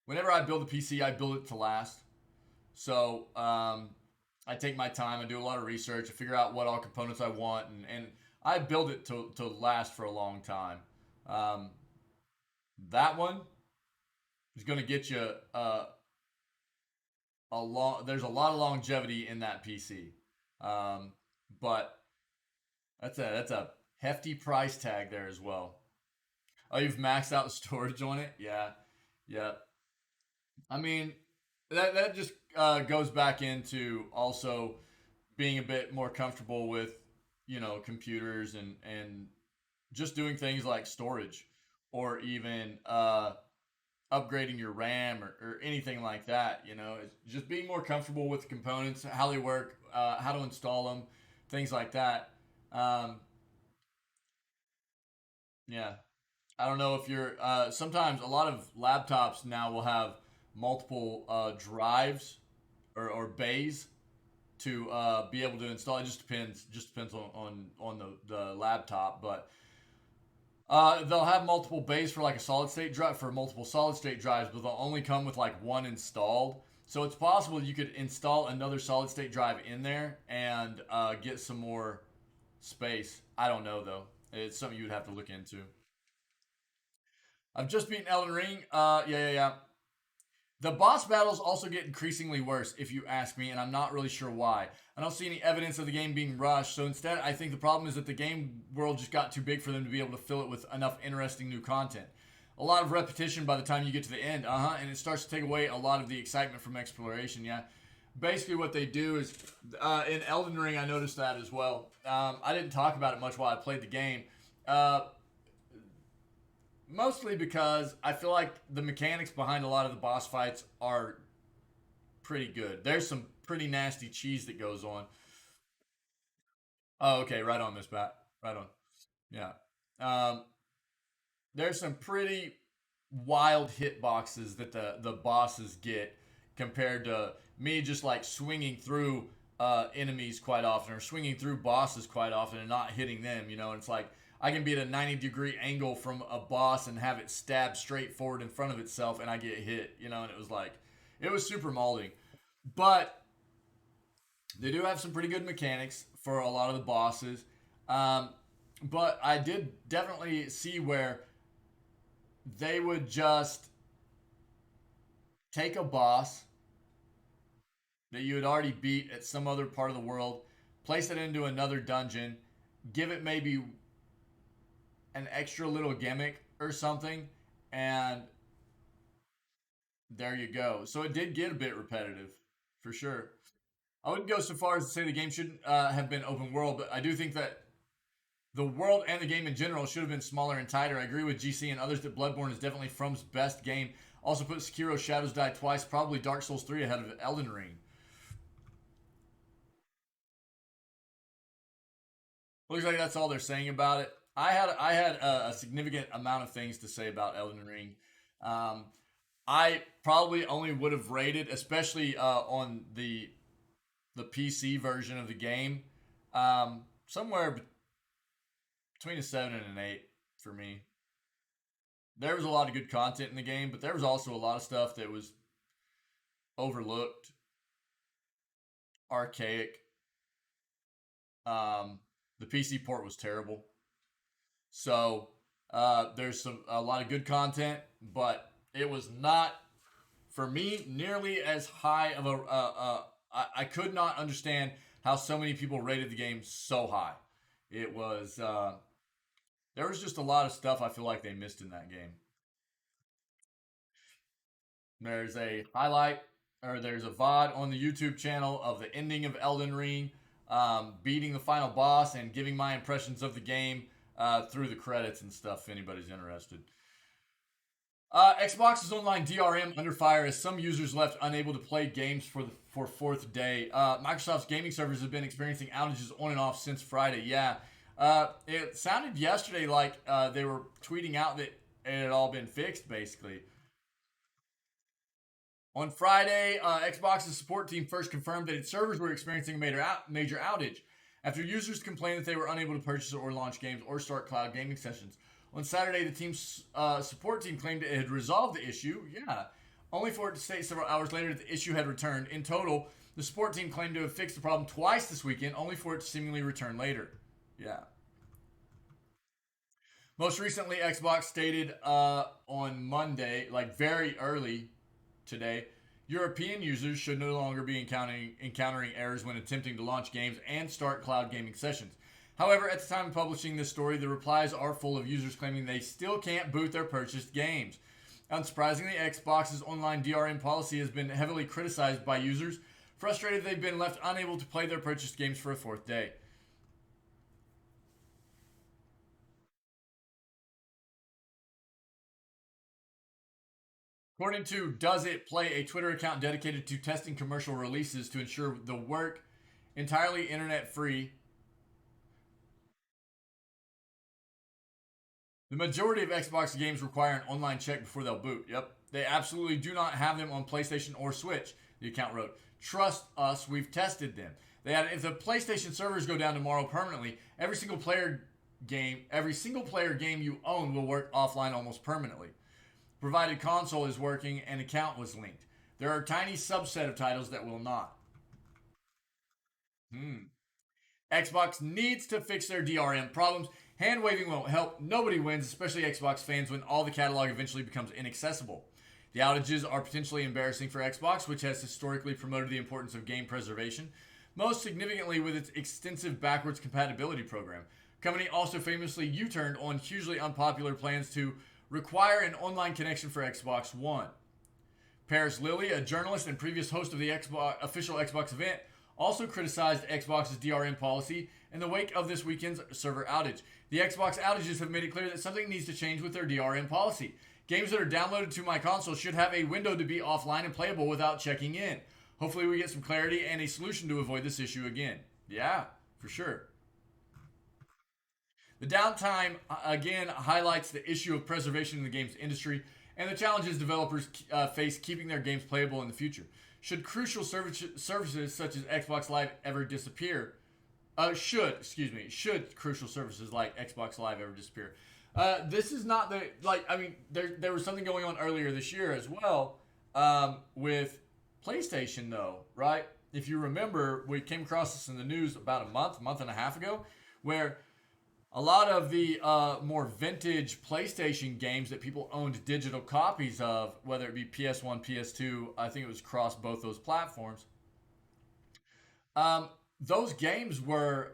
Whenever I build a PC, I build it to last. So I take my time. I do a lot of research. I figure out what all components I want, and I build it to last for a long time. Um, that one is going to get you a long. There's a lot of longevity in that PC, um, but that's a hefty price tag there as well. Oh, you've maxed out the storage on it? Yeah, yeah. I mean, that just goes back into also being a bit more comfortable with computers and just doing things like storage or even upgrading your RAM or anything like that. It's just being more comfortable with the components, how they work, how to install them, things like that. Um, yeah, I don't know if you're. Sometimes a lot of laptops now will have multiple drives or bays to be able to install. It just depends on the laptop, but they'll have multiple bays for like a solid state drive for multiple solid state drives, but they'll only come with like one installed. So it's possible you could install another solid state drive in there and get some more space. I don't know though. It's something you would have to look into. I've just beaten Elden Ring. Yeah, yeah, yeah. The boss battles also get increasingly worse, if you ask me, and I'm not really sure why. I don't see any evidence of the game being rushed, so instead, I think the problem is that the game world just got too big for them to be able to fill it with enough interesting new content. A lot of repetition by the time you get to the end, and it starts to take away a lot of the excitement from exploration, yeah. Basically, what they do is, in Elden Ring, I noticed that as well. I didn't talk about it much while I played the game. Uh, Mostly because I feel like the mechanics behind a lot of the boss fights are pretty good. There's some pretty nasty cheese that goes on. Oh, okay, right on this bat. Right on. Yeah. Um, there's some pretty wild hitboxes that the bosses get compared to me just like swinging through enemies quite often or swinging through bosses quite often and not hitting them. And it's like I can be at a 90-degree angle from a boss and have it stab straight forward in front of itself and I get hit. And it was like it was super molding, but they do have some pretty good mechanics for a lot of the bosses. Um, but I did definitely see where they would just take a boss that you had already beat at some other part of the world, place it into another dungeon, give it maybe an extra little gimmick or something, and there you go. So it did get a bit repetitive, for sure. I wouldn't go so far as to say the game shouldn't have been open world, but I do think that the world and the game in general should have been smaller and tighter. I agree with GC and others that Bloodborne is definitely From's best game. Also put Sekiro Shadows Die Twice, probably Dark Souls 3 ahead of Elden Ring. Looks like that's all they're saying about it. I had a significant amount of things to say about Elden Ring. Um, I probably only would have rated, especially on the PC version of the game, somewhere between a 7 and an 8 for me. There was a lot of good content in the game, but there was also a lot of stuff that was overlooked, archaic. The PC port was terrible. So there's a lot of good content, but it was not for me nearly as high of a. I could not understand how so many people rated the game so high. It was there was just a lot of stuff I feel like they missed in that game. There's a highlight or there's a VOD on the YouTube channel of the ending of Elden Ring, beating the final boss, and giving my impressions of the game through the credits and stuff. If anybody's interested. Xbox's online DRM under fire as some users left unable to play games for fourth day. Microsoft's gaming servers have been experiencing outages on and off since Friday. Yeah, it sounded yesterday like they were tweeting out that it had all been fixed, basically. On Friday, Xbox's support team first confirmed that its servers were experiencing a major outage after users complained that they were unable to purchase or launch games or start cloud gaming sessions. On Saturday, the team's support team claimed it had resolved the issue. Yeah. Only for it to state several hours later that the issue had returned. In total, the support team claimed to have fixed the problem twice this weekend, only for it to seemingly return later. Yeah. Most recently, Xbox stated on Monday, like very early today, European users should no longer be encountering errors when attempting to launch games and start cloud gaming sessions. However, at the time of publishing this story, the replies are full of users claiming they still can't boot their purchased games. Unsurprisingly, Xbox's online DRM policy has been heavily criticized by users, frustrated they've been left unable to play their purchased games for a fourth day. According to Does It Play, a Twitter account dedicated to testing commercial releases to ensure the work entirely internet free. The majority of Xbox games require an online check before they'll boot. Yep. They absolutely do not have them on PlayStation or Switch, the account wrote. Trust us, we've tested them. They added, if the PlayStation servers go down tomorrow permanently, every single player game you own will work offline almost permanently, provided console is working and account was linked. There are a tiny subset of titles that will not. Xbox needs to fix their DRM problems. Hand waving won't help. Nobody wins, especially Xbox fans, when all the catalog eventually becomes inaccessible. The outages are potentially embarrassing for Xbox, which has historically promoted the importance of game preservation, most significantly with its extensive backwards compatibility program. The company also famously U-turned on hugely unpopular plans to require an online connection for Xbox One. Paris Lilly, a journalist and previous host of the official Xbox event, also criticized Xbox's DRM policy in the wake of this weekend's server outage. The Xbox outages have made it clear that something needs to change with their DRM policy. Games that are downloaded to my console should have a window to be offline and playable without checking in. Hopefully we get some clarity and a solution to avoid this issue again. Yeah, for sure. The downtime, again, highlights the issue of preservation in the games industry and the challenges developers face keeping their games playable in the future. Should crucial services such as Xbox Live ever disappear? Should crucial services like Xbox Live ever disappear? This is not the, there was something going on earlier this year as well with PlayStation, though, right? If you remember, we came across this in the news about a month and a half ago, where a lot of the more vintage PlayStation games that people owned digital copies of, whether it be PS1, PS2, I think it was across both those platforms, those games were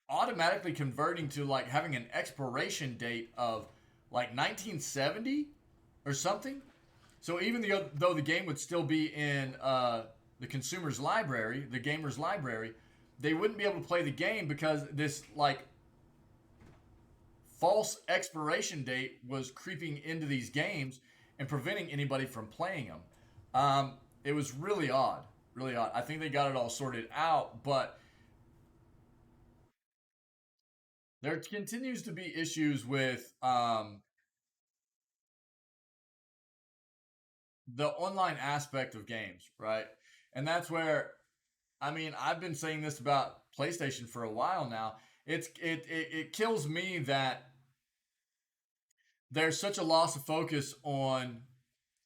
automatically converting to like having an expiration date of like 1970 or something. So even though the game would still be in the consumer's library, the gamer's library, they wouldn't be able to play the game because this like false expiration date was creeping into these games and preventing anybody from playing them. It was really odd, really odd. I think they got it all sorted out, but there continues to be issues with the online aspect of games, right? And that's where, I mean, I've been saying this about PlayStation for a while now. It kills me that there's such a loss of focus on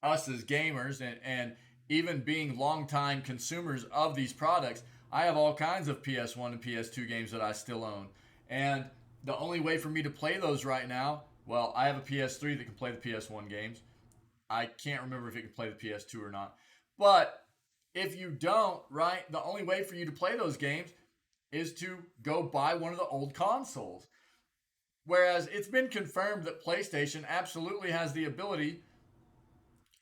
us as gamers and even being longtime consumers of these products. I have all kinds of PS1 and PS2 games that I still own. And the only way for me to play those right now, well, I have a PS3 that can play the PS1 games. I can't remember if it can play the PS2 or not. But if you don't, right, the only way for you to play those games is to go buy one of the old consoles. Whereas it's been confirmed that PlayStation absolutely has the ability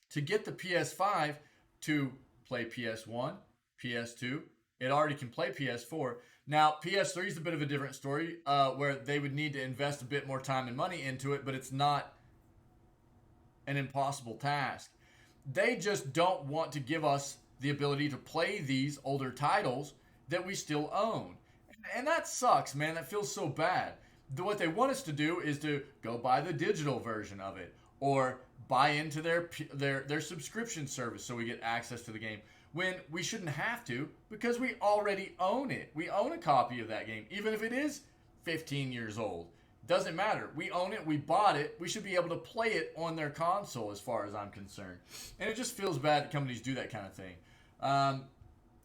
to get the PS5 to play PS1, PS2. It already can play PS4. Now, PS3 is a bit of a different story where they would need to invest a bit more time and money into it, but it's not an impossible task. They just don't want to give us the ability to play these older titles that we still own. And that sucks, man. That feels so bad. What they want us to do is to go buy the digital version of it or buy into their subscription service so we get access to the game when we shouldn't have to because we already own it. We own a copy of that game, even if it is 15 years old. Doesn't matter. We own it. We bought it. We should be able to play it on their console as far as I'm concerned. And it just feels bad that companies do that kind of thing.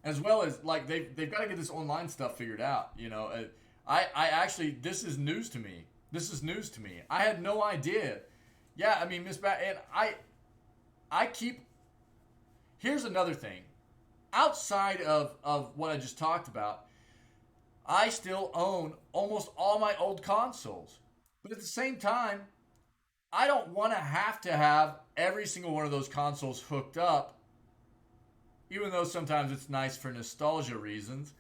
As well as, like, they've got to get this online stuff figured out. You know, I actually, this is news to me. This is news to me. I had no idea. Yeah, I mean, Miss Bat, and I keep, here's another thing. Outside of what I just talked about, I still own almost all my old consoles. But at the same time, I don't want to have every single one of those consoles hooked up, even though sometimes it's nice for nostalgia reasons.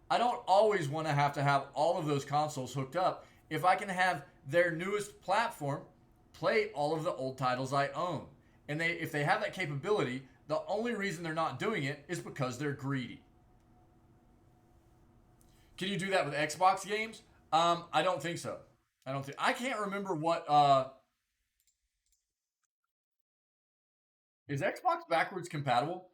I don't always want to have all of those consoles hooked up if I can have their newest platform play all of the old titles I own. And if they have that capability, the only reason they're not doing it is because they're greedy. Can you do that with Xbox games? I don't think so. I can't remember what is Xbox backwards compatible?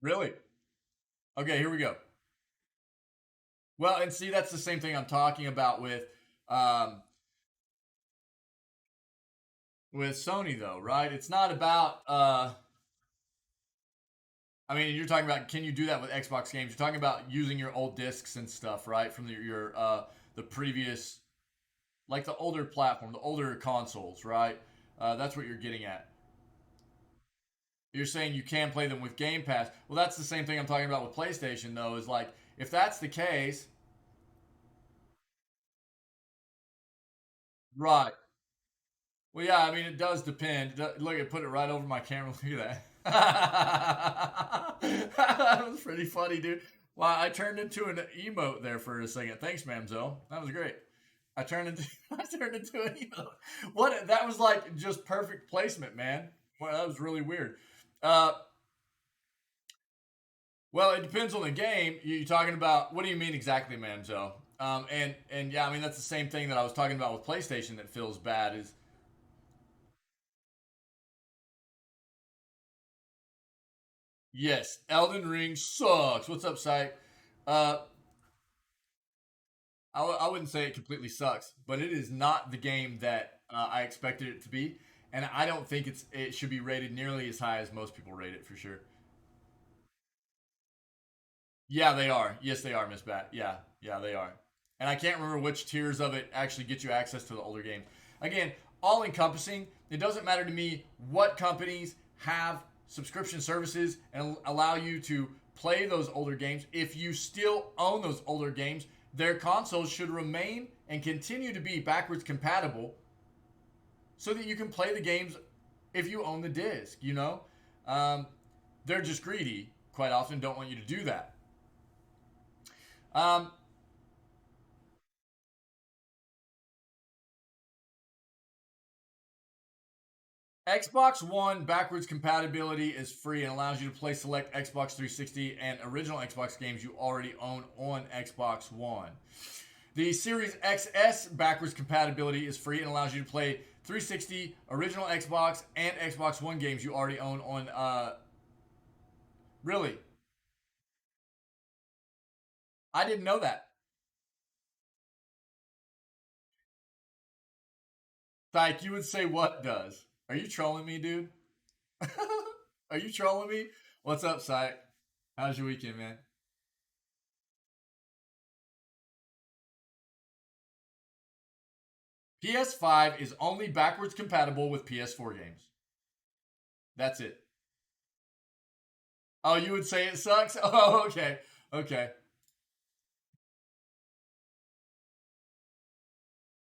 Really? Okay, here we go. Well, and see, that's the same thing I'm talking about um, with Sony, though, right? It's not about. I mean, you're talking about can you do that with Xbox games? You're talking about using your old discs and stuff, right? From the previous, like the older platform, the older consoles, right? That's what you're getting at. You're saying you can play them with Game Pass. Well, that's the same thing I'm talking about with PlayStation, though. Is like if that's the case, right? Well, yeah, I mean, it does depend. Look, I put it right over my camera. Look at that. That was pretty funny, dude. Wow, I turned into an emote there for a second. Thanks, Mamzo. That was great. I turned into I turned into an emote. What? That was like just perfect placement, man. Well, that was really weird. Uh, well, it depends on the game. You're talking about what do you mean exactly, Mamzo? And yeah, I mean that's the same thing that I was talking about with PlayStation that feels bad is yes, Elden Ring sucks. What's up, Syke? Uh, I wouldn't say it completely sucks, but it is not the game that I expected it to be, and I don't think it should be rated nearly as high as most people rate it for sure. Yeah, they are. Yes, they are, Miss Bat. Yeah, yeah, they are. And I can't remember which tiers of it actually get you access to the older games. Again, all encompassing. It doesn't matter to me what companies have subscription services and allow you to play those older games, if you still own those older games, their consoles should remain and continue to be backwards compatible so that you can play the games if you own the disc, you know? They're just greedy, quite often, don't want you to do that. Xbox One backwards compatibility is free and allows you to play select Xbox 360 and original Xbox games you already own on Xbox One. The Series XS backwards compatibility is free and allows you to play 360, original Xbox, and Xbox One games you already own on. Really? I didn't know that. Like, you would say what does? Are you trolling me, dude? Are you trolling me? What's up, Syke? How's your weekend, man? PS5 is only backwards compatible with PS4 games. That's it. Oh, you would say it sucks? Oh, okay. Okay.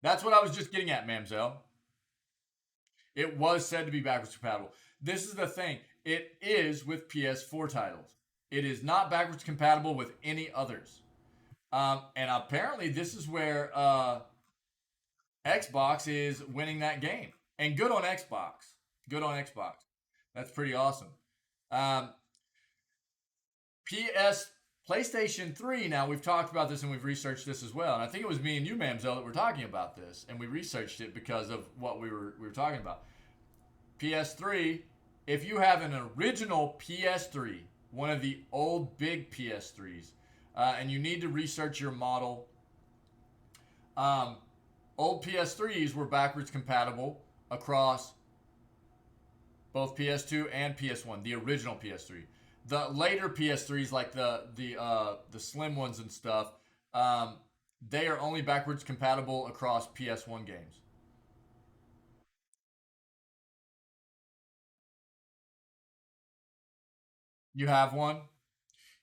That's what I was just getting at, Mamzelle. It was said to be backwards compatible. This is the thing. It is with PS4 titles. It is not backwards compatible with any others. And apparently, this is where Xbox is winning that game. And good on Xbox. Good on Xbox. That's pretty awesome. Um, PS PlayStation 3, now we've talked about this and we've researched this as well. And I think it was me and you, Mamzelle, that were talking about this. And we researched it because of what we were talking about. PS3, if you have an original PS3, one of the old big PS3s, and you need to research your model, old PS3s were backwards compatible across both PS2 and PS1, the original PS3. The later PS3s, like the slim ones and stuff, they are only backwards compatible across PS1 games. You have one?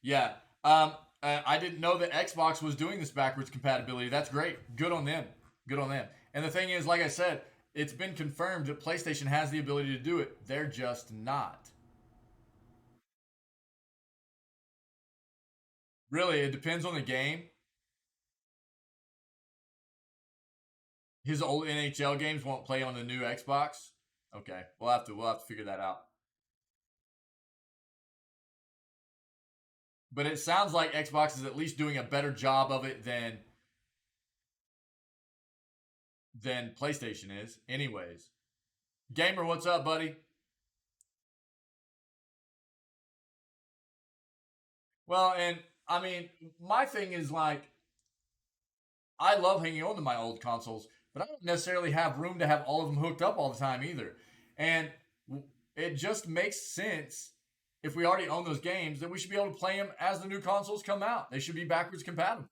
Yeah. I didn't know that Xbox was doing this backwards compatibility. That's great. Good on them. Good on them. And the thing is, like I said, it's been confirmed that PlayStation has the ability to do it. They're just not. Really, it depends on the game. His old NHL games won't play on the new Xbox. Okay, we'll have to figure that out. But it sounds like Xbox is at least doing a better job of it than PlayStation is. Anyways, Gamer, what's up, buddy? Well, and I mean, my thing is like I love hanging on to my old consoles, but I don't necessarily have room to have all of them hooked up all the time either. And it just makes sense if we already own those games that we should be able to play them as the new consoles come out. They should be backwards compatible.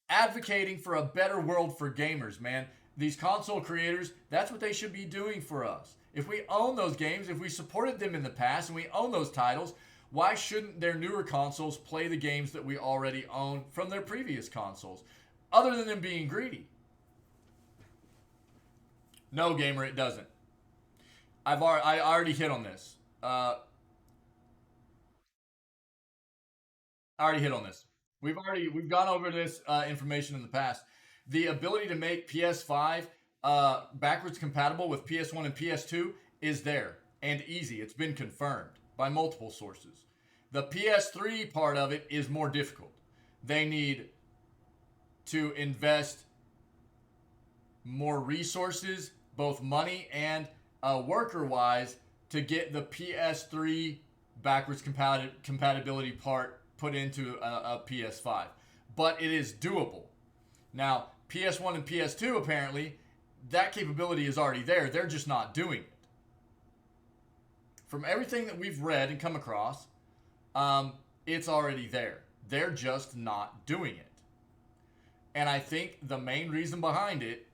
Advocating for a better world for gamers, man. These console creators, that's what they should be doing for us. If we own those games, if we supported them in the past and we own those titles, why shouldn't their newer consoles play the games that we already own from their previous consoles? Other than them being greedy. No, gamer, it doesn't. I already hit on this. I already hit on this. We've gone over this information in the past. The ability to make PS5 backwards compatible with PS1 and PS2 is there and easy. It's been confirmed by multiple sources. The PS3 part of it is more difficult. They need to invest more resources, both money and worker wise, to get the PS3 backwards compatibility part put into a PS5. But it is doable. Now, PS1 and PS2 apparently, that capability is already there. They're just not doing it. From everything that we've read and come across, it's already there. They're just not doing it. And I think the main reason behind it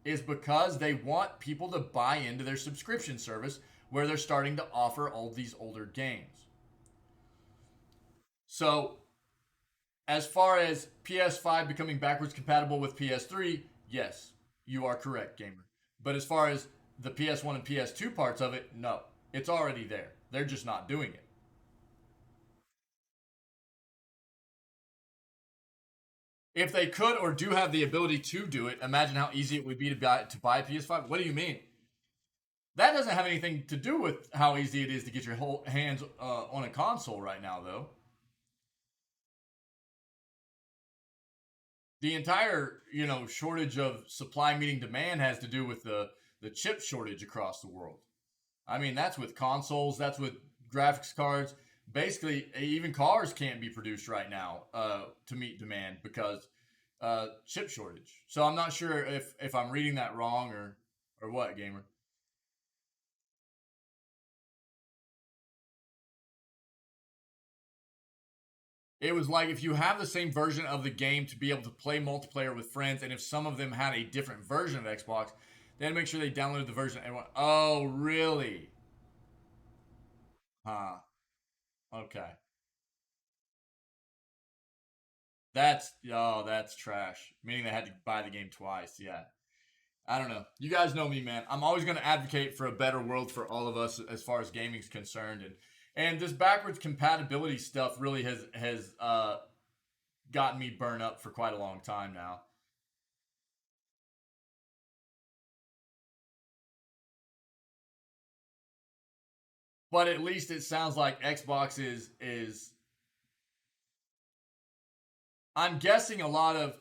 is because they want people to buy into their subscription service where they're starting to offer all these older games. So, as far as PS5 becoming backwards compatible with PS3, yes, you are correct, gamer. But as far as the PS1 and PS2 parts of it, no. It's already there. They're just not doing it. If they could or do have the ability to do it, imagine how easy it would be to buy a PS5. What do you mean? That doesn't have anything to do with how easy it is to get your whole hands on a console right now, though. The entire shortage of supply meeting demand has to do with the chip shortage across the world. I mean, that's with consoles, that's with graphics cards. Basically, even cars can't be produced right now to meet demand because chip shortage. So I'm not sure if I'm reading that wrong or what, gamer. It was like if you have the same version of the game to be able to play multiplayer with friends, and if some of them had a different version of Xbox, they had to make sure they downloaded the version and went, "Oh, really? Huh? Okay. That's trash." Meaning they had to buy the game twice. Yeah. I don't know. You guys know me, man. I'm always going to advocate for a better world for all of us as far as gaming's concerned, and this backwards compatibility stuff really has gotten me burned up for quite a long time now. But at least it sounds like Xbox is. I'm guessing a lot of.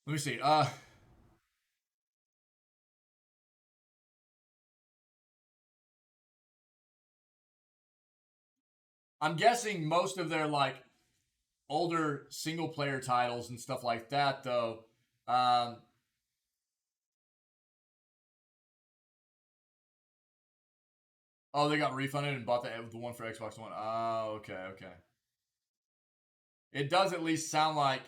Let me see. I'm guessing most of their like older single player titles and stuff like that, though. Um, oh, they got refunded and bought the one for Xbox One. Oh, okay, okay. It does at least sound like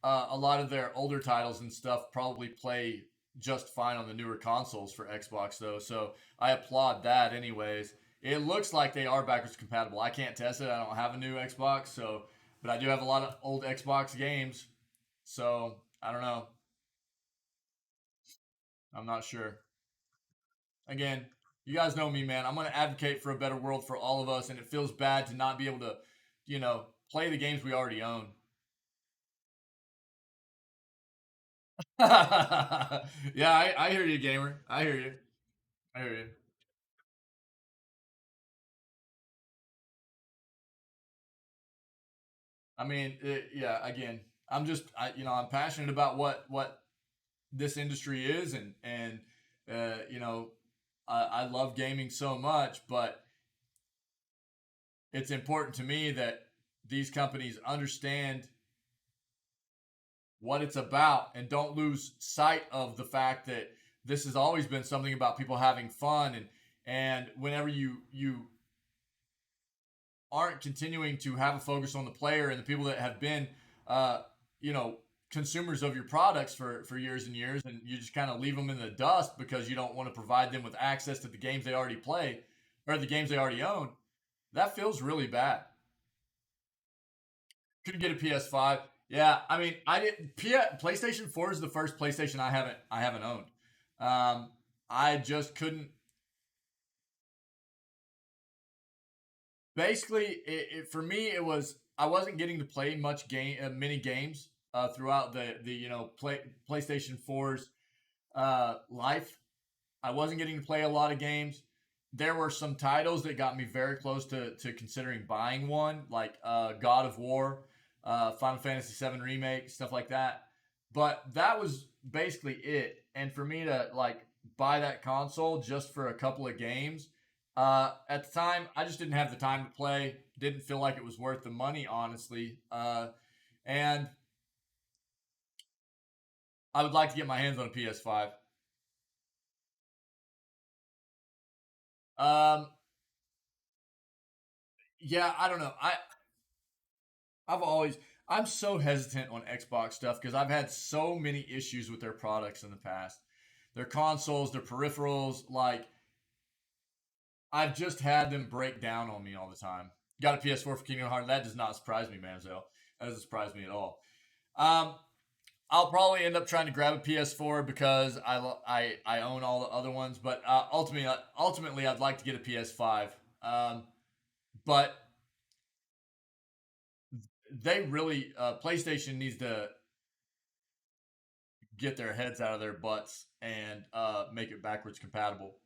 a lot of their older titles and stuff probably play just fine on the newer consoles for Xbox, though. So I applaud that, anyways. It looks like they are backwards compatible. I can't test it. I don't have a new Xbox, so but I do have a lot of old Xbox games. So I don't know. I'm not sure. Again, you guys know me, man. I'm going to advocate for a better world for all of us, and it feels bad to not be able to, play the games we already own. Yeah, I hear you, gamer. I hear you. I hear you. I mean, yeah. Again, I'm passionate about what this industry is, and you know, I love gaming so much, but it's important to me that these companies understand what it's about and don't lose sight of the fact that this has always been something about people having fun, and whenever you aren't continuing to have a focus on the player and the people that have been uh, you know consumers of your products for years and years, and you just kind of leave them in the dust because you don't want to provide them with access to the games they already play or the games they already own. That feels really bad. Couldn't get a PS5. Yeah, I mean, I didn't. PlayStation 4 is the first PlayStation I haven't owned. Um, I just couldn't. Basically, for me, it was I wasn't getting to play much many games throughout the PlayStation 4's life. I wasn't getting to play a lot of games. There were some titles that got me very close to considering buying one, like God of War, Final Fantasy VII Remake, stuff like that. But that was basically it. And for me to like buy that console just for a couple of games, at the time, I just didn't have the time to play. Didn't feel like it was worth the money, honestly. And I would like to get my hands on a PS5. Um, yeah, I don't know. I've always I'm so hesitant on Xbox stuff because I've had so many issues with their products in the past. Their consoles, their peripherals, like I've just had them break down on me all the time. Got a PS4 for Kingdom Hearts. That does not surprise me, Manzo. That doesn't surprise me at all. Um, I'll probably end up trying to grab a PS4 because I own all the other ones, but ultimately I'd like to get a PS5. But they really PlayStation needs to get their heads out of their butts and make it backwards compatible.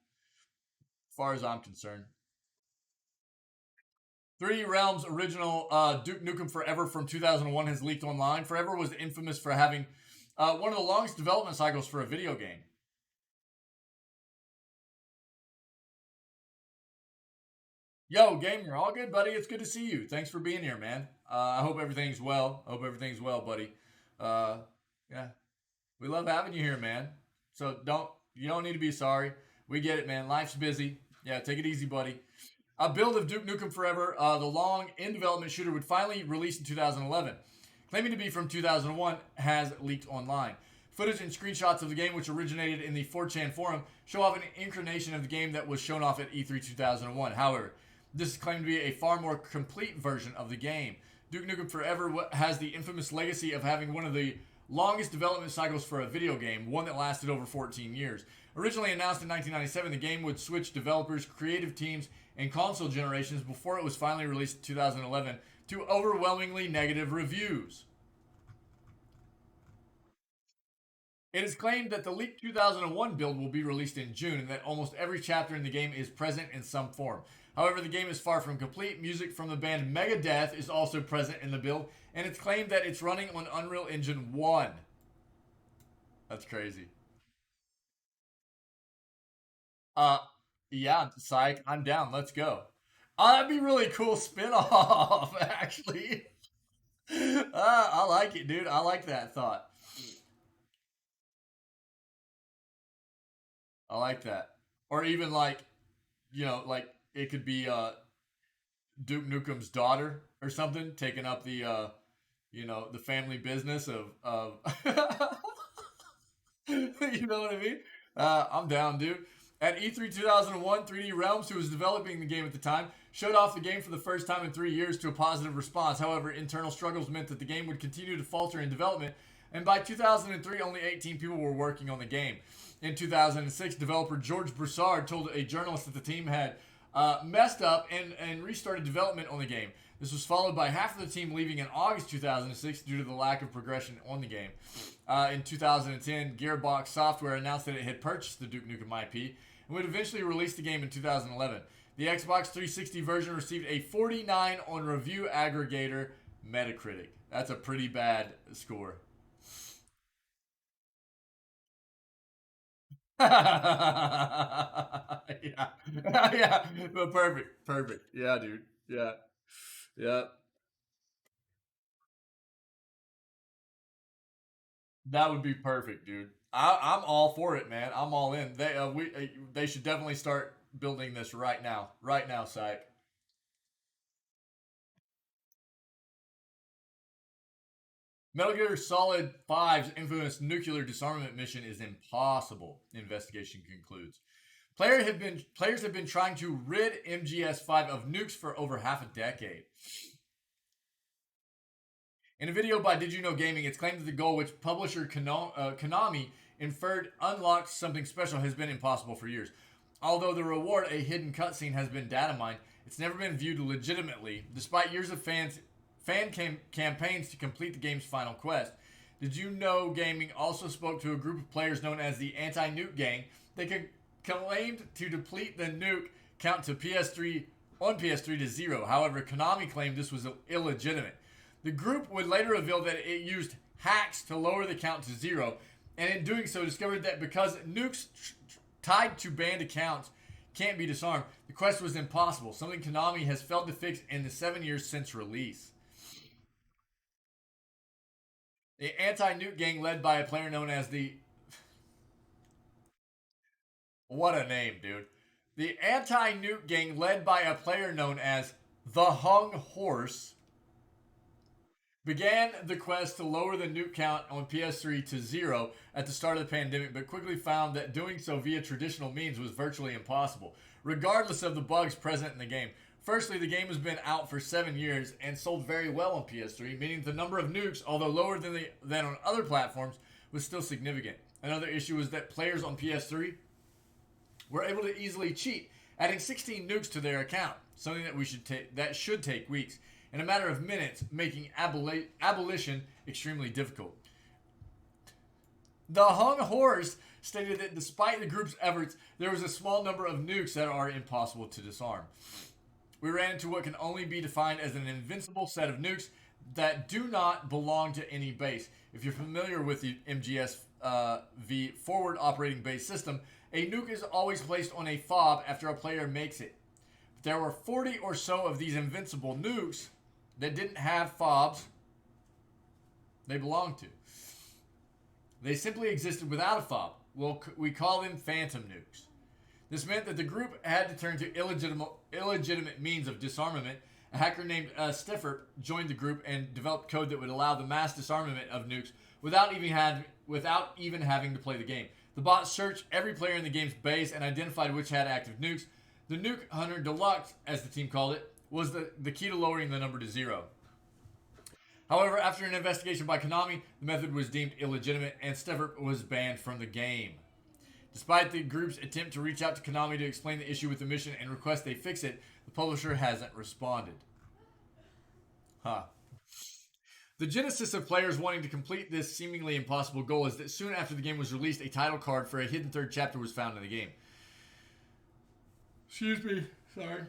As far as I'm concerned. 3D Realms original Duke Nukem Forever from 2001 has leaked online. Forever was infamous for having one of the longest development cycles for a video game. Yo, gamer, all good, buddy. It's good to see you. Thanks for being here, man. I hope everything's well. I hope everything's well, buddy. Uh, yeah, we love having you here, man. So you don't need to be sorry. We get it, man. Life's busy. Yeah, take it easy, buddy. A build of Duke Nukem Forever, the long in development shooter, would finally release in 2011. Claiming to be from 2001, has leaked online. Footage and screenshots of the game, which originated in the 4chan forum, show off an incarnation of the game that was shown off at E3 2001. However, this is claimed to be a far more complete version of the game. Duke Nukem Forever has the infamous legacy of having one of the longest development cycles for a video game, one that lasted over 14 years. Originally announced in 1997, the game would switch developers, creative teams, and console generations before it was finally released in 2011 to overwhelmingly negative reviews. It is claimed that the leaked 2001 build will be released in June and that almost every chapter in the game is present in some form. However, the game is far from complete. Music from the band Megadeth is also present in the build, and it's claimed that it's running on Unreal Engine 1. That's crazy. Uh, yeah, psych. I'm down. Let's go. That'd be really cool spin-off, actually. I like it, dude. I like that thought. I like that. Or even like, like it could be Duke Nukem's daughter or something taking up the family business of you know what I mean? I'm down, dude. At E3 2001, 3D Realms, who was developing the game at the time, showed off the game for the first time in 3 years to a positive response. However, internal struggles meant that the game would continue to falter in development, and by 2003, only 18 people were working on the game. In 2006, developer George Broussard told a journalist that the team had messed up and restarted development on the game. This was followed by half of the team leaving in August 2006 due to the lack of progression on the game. In 2010, Gearbox Software announced that it had purchased the Duke Nukem IP and would eventually release the game in 2011. The Xbox 360 version received a 49 on review aggregator Metacritic. That's a pretty bad score. Yeah, yeah, but perfect, perfect. Yeah, dude. Yeah, yeah. That would be perfect, dude. I'm all for it, man. I'm all in. They should definitely start building this right now, psych. Metal Gear Solid 5's infamous nuclear disarmament mission is impossible. Investigation concludes. Players have been trying to rid MGS5 of nukes for over half a decade. In a video by Did You Know Gaming, it's claimed that the goal, which publisher Konami inferred unlocked something special, has been impossible for years. Although the reward, a hidden cutscene, has been data mined, it's never been viewed legitimately, despite years of campaigns to complete the game's final quest. Did You Know Gaming also spoke to a group of players known as the Anti-Nuke Gang. They claimed to deplete the nuke count to PS3 to zero. However, Konami claimed this was illegitimate. The group would later reveal that it used hacks to lower the count to zero, and in doing so discovered that because nukes tied to banned accounts can't be disarmed, the quest was impossible, something Konami has failed to fix in the 7 years since release. The anti-nuke gang led by a player known as the... What a name, dude. The anti-nuke gang led by a player known as the Hung Horse began the quest to lower the nuke count on PS3 to zero at the start of the pandemic, but quickly found that doing so via traditional means was virtually impossible, regardless of the bugs present in the game. Firstly, the game has been out for 7 years and sold very well on PS3, meaning the number of nukes, although lower than on other platforms, was still significant. Another issue was that players on PS3 were able to easily cheat, adding 16 nukes to their account, something that should take weeks, in a matter of minutes, making abolition extremely difficult. The Hung Horrors stated that despite the group's efforts, there was a small number of nukes that are impossible to disarm. We ran into what can only be defined as an invincible set of nukes that do not belong to any base. If you're familiar with the MGS forward operating base system, a nuke is always placed on a fob after a player makes it. There were 40 or so of these invincible nukes that didn't have fobs they belonged to. They simply existed without a fob. We call them phantom nukes. This meant that the group had to turn to illegitimate means of disarmament. A hacker named Steffer joined the group and developed code that would allow the mass disarmament of nukes without even having to play the game. The bot searched every player in the game's base and identified which had active nukes. The Nuke Hunter Deluxe, as the team called it, was the key to lowering the number to 0. However, after an investigation by Konami, the method was deemed illegitimate and Steffer was banned from the game. Despite the group's attempt to reach out to Konami to explain the issue with the mission and request they fix it, the publisher hasn't responded. The genesis of players wanting to complete this seemingly impossible goal is that soon after the game was released, a title card for a hidden third chapter was found in the game. Excuse me. Sorry.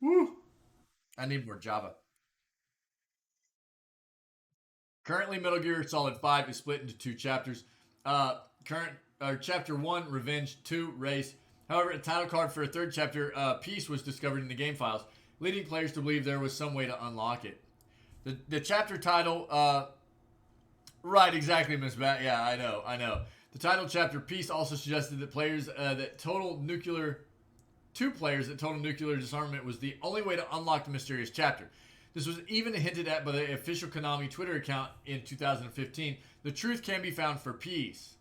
Woo. I need more Java. Currently, Metal Gear Solid 5 is split into 2 chapters. Chapter 1, Revenge, 2, Race. However, a title card for a third chapter, Peace, was discovered in the game files, leading players to believe there was some way to unlock it. The chapter title, right, exactly, Miss Bat. Yeah, I know. The title chapter, Peace, also suggested that two players that total nuclear disarmament was the only way to unlock the mysterious chapter. This was even hinted at by the official Konami Twitter account in 2015. The truth can be found for Peace.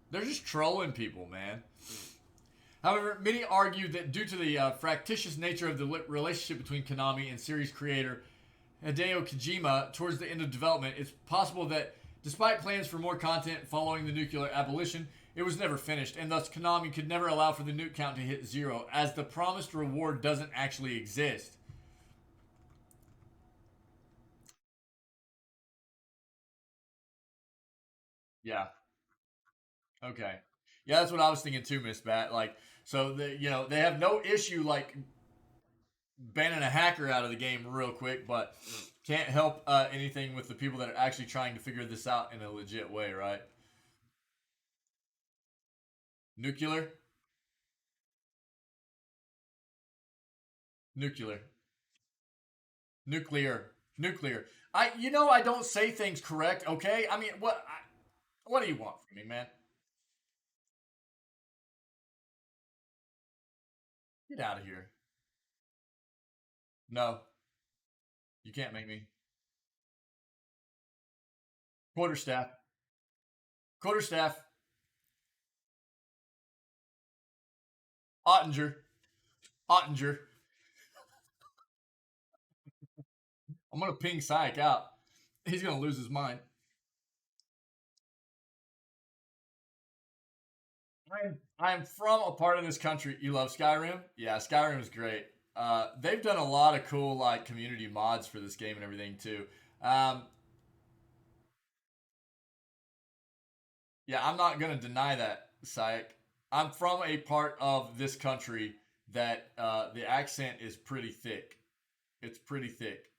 They're just trolling people, man. However, many argue that due to the fractious nature of the relationship between Konami and series creator Hideo Kojima towards the end of development, it's possible that despite plans for more content following the nuclear abolition, it was never finished, and thus Konami could never allow for the nuke count to hit 0, as the promised reward doesn't actually exist. Yeah. Okay. Yeah, that's what I was thinking too, Miss Bat. Like, so they have no issue like banning a hacker out of the game real quick, but can't help anything with the people that are actually trying to figure this out in a legit way, right? Nuclear, nuclear, nuclear. I don't say things correct. Okay, I mean, what do you want from me, man? Get out of here. No, you can't make me. Quarterstaff, quarterstaff, Ottinger, Ottinger. I'm gonna ping Syke out. He's gonna lose his mind. I'm from a part of this country. You love Skyrim? Yeah, Skyrim is great. They've done a lot of cool like community mods for this game and everything too. Um, yeah, I'm not gonna deny that, Syke. I'm from a part of this country that the accent is pretty thick. It's pretty thick.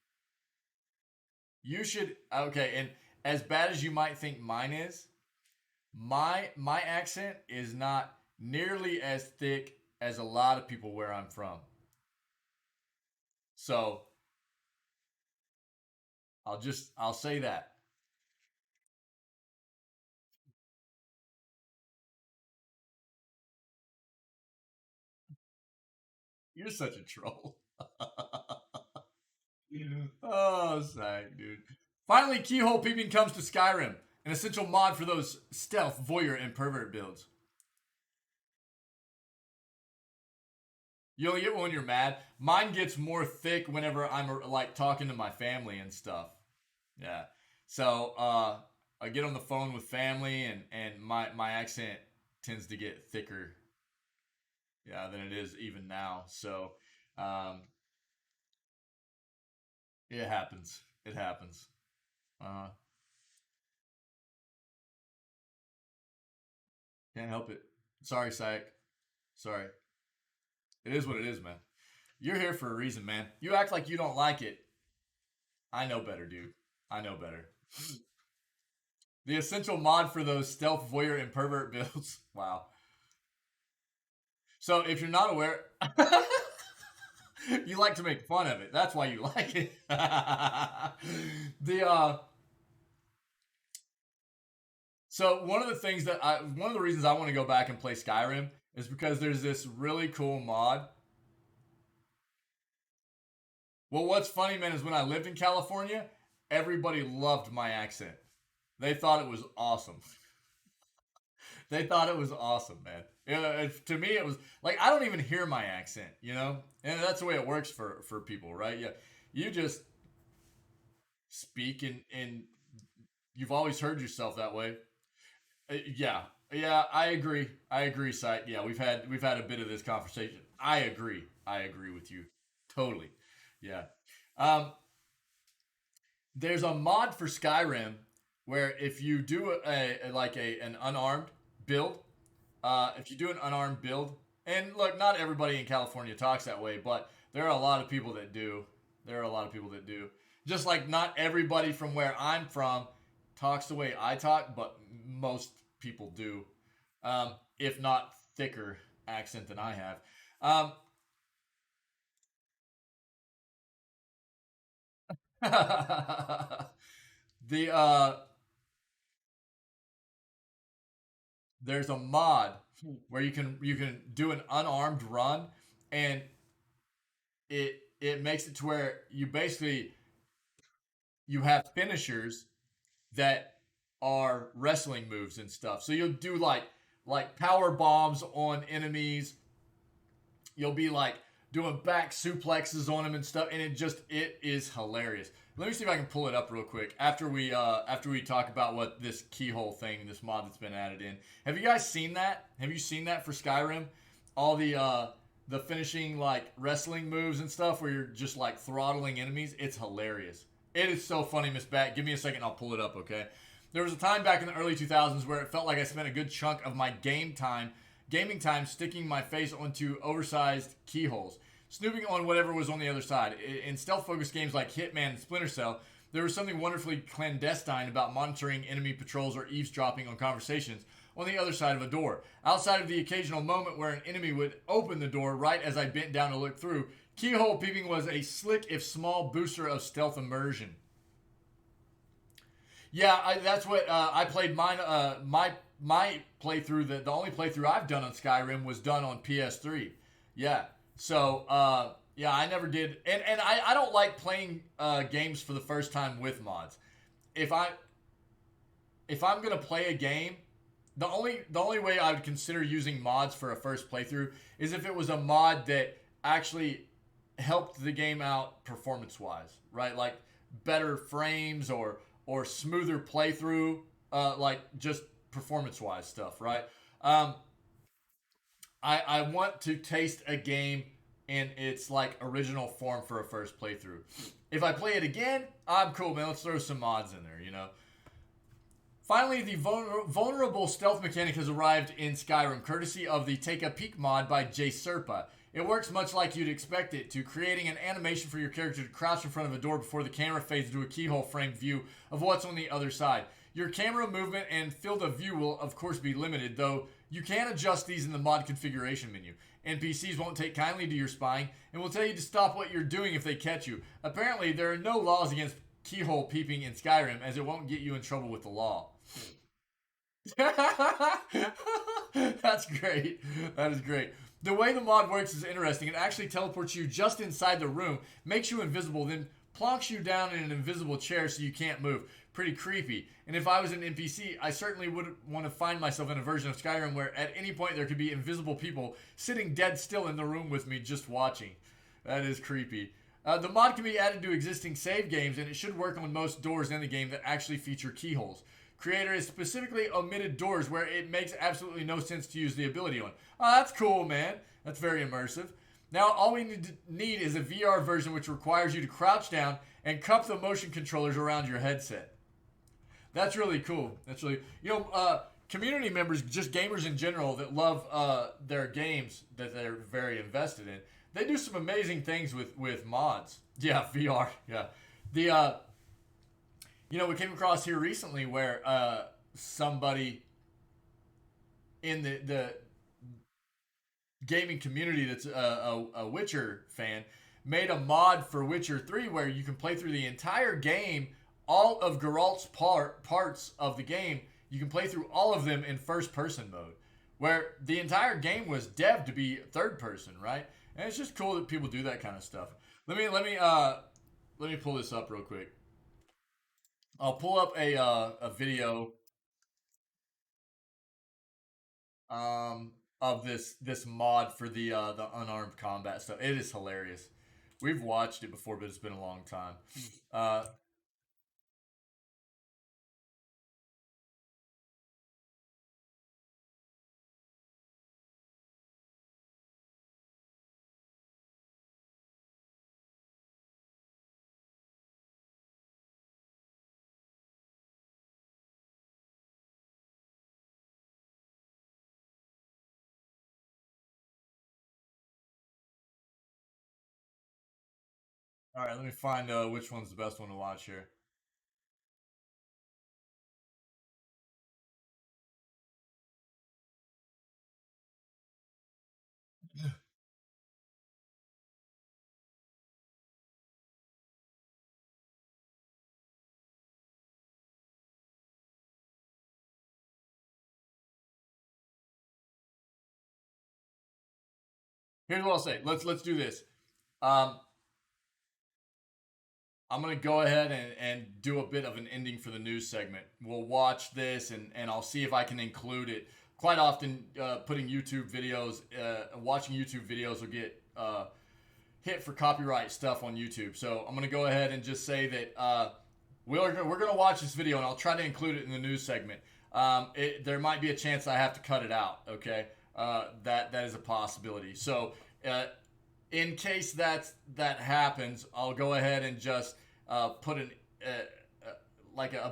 You should okay, and as bad as you might think mine is, my accent is not nearly as thick as a lot of people where I'm from. So I'll say that. You're such a troll. Oh, sag, dude. Finally, keyhole peeping comes to Skyrim, an essential mod for those stealth, voyeur, and pervert builds. You only get one when you're mad. Mine gets more thick whenever I'm like talking to my family and stuff. Yeah. So I get on the phone with family, and my accent tends to get thicker, yeah, than it is even now. So um, it happens. It happens. Uh, can't help it. Sorry, Syke. Sorry. It is what it is, man. You're here for a reason, man. You act like you don't like it. I know better, dude. I know better. The essential mod for those stealth voyeur and pervert builds. Wow. So if you're not aware, you like to make fun of it. That's why you like it. the So one of the things one of the reasons I want to go back and play Skyrim is because there's this really cool mod. Well, what's funny, man, is when I lived in California, everybody loved my accent. They thought it was awesome. They thought it was awesome, man. To me, it was like I don't even hear my accent, and that's the way it works for people, right? Yeah, you just speak, and you've always heard yourself that way. Yeah, yeah, I agree, Sight. Yeah, we've had a bit of this conversation. I agree with you totally. Yeah. Um, there's a mod for Skyrim where if you do an unarmed build, if you do an unarmed build, and look, not everybody in California talks that way, but there are a lot of people that do. There are a lot of people that do. Just like not everybody from where I'm from talks the way I talk, but most people do, if not thicker accent than I have. the There's a mod where you can do an unarmed run, and it makes it to where you have finishers that are wrestling moves and stuff. So you'll do like power bombs on enemies. You'll be like doing back suplexes on them and stuff, and it is hilarious. Let me see if I can pull it up real quick after we talk about what this keyhole thing, this mod that's been added in. Have you guys seen that? Have you seen that for Skyrim? All the finishing like wrestling moves and stuff where you're just like throttling enemies. It's hilarious. It is so funny, Miss Bat. Give me a second, I'll pull it up, okay? There was a time back in the early 2000s where it felt like I spent a good chunk of my gaming time sticking my face onto oversized keyholes, snooping on whatever was on the other side. In stealth-focused games like Hitman and Splinter Cell, there was something wonderfully clandestine about monitoring enemy patrols or eavesdropping on conversations on the other side of a door. Outside of the occasional moment where an enemy would open the door right as I bent down to look through, keyhole peeping was a slick, if small, booster of stealth immersion. Yeah, that's what I played mine. My playthrough, the only playthrough I've done on Skyrim was done on PS3. Yeah, so yeah, I never did, and I don't like playing games for the first time with mods. If I'm gonna play a game, the only way I would consider using mods for a first playthrough is if it was a mod that actually helped the game out performance wise, right? Like better frames or smoother playthrough, like just performance wise stuff, right? I want to taste a game in its like original form for a first playthrough. If I play it again, I'm cool, man. Let's throw some mods in there. Finally, the vulnerable stealth mechanic has arrived in Skyrim, courtesy of the Take a Peek mod by J Serpa. It works much like you'd expect it to, creating an animation for your character to crouch in front of a door before the camera fades into a keyhole framed view of what's on the other side. Your camera movement and field of view will, of course, be limited, though you can adjust these in the mod configuration menu. NPCs won't take kindly to your spying and will tell you to stop what you're doing if they catch you. Apparently, there are no laws against keyhole peeping in Skyrim, as it won't get you in trouble with the law. That's great. That is great. The way the mod works is interesting. It actually teleports you just inside the room, makes you invisible, then plonks you down in an invisible chair so you can't move. pretty creepy. And if I was an NPC, I certainly would want to find myself in a version of Skyrim where at any point there could be invisible people sitting dead still in the room with me just watching. That is creepy. The mod can be added to existing save games, and it should work on most doors in the game that actually feature keyholes. Creator has specifically omitted doors where it makes absolutely no sense to use the ability on. Oh, that's cool, man. That's very immersive. Now, all we need is a VR version which requires you to crouch down and cup the motion controllers around your headset. That's really cool. That's really, community members, just gamers in general that love their games that they're very invested in. They do some amazing things with mods. Yeah, VR. Yeah. We came across here recently where somebody in the gaming community that's a Witcher fan made a mod for Witcher 3 where you can play through the entire game, all of Geralt's parts of the game. You can play through all of them in first-person mode, where the entire game was devved to be third-person, right? And it's just cool that people do that kind of stuff. Let me pull this up real quick. I'll pull up a video of this mod for the unarmed combat stuff. It is hilarious. We've watched it before, but it's been a long time. All right, let me find which one's the best one to watch here. Here's what I'll say. Let's do this. Um, I'm gonna go ahead and do a bit of an ending for the news segment. We'll watch this and I'll see if I can include it. Quite often, putting YouTube videos, watching YouTube videos will get hit for copyright stuff on YouTube. So I'm gonna go ahead and just say that we're gonna watch this video and I'll try to include it in the news segment. There might be a chance I have to cut it out. Okay, that is a possibility. So in case that happens, I'll go ahead and just put a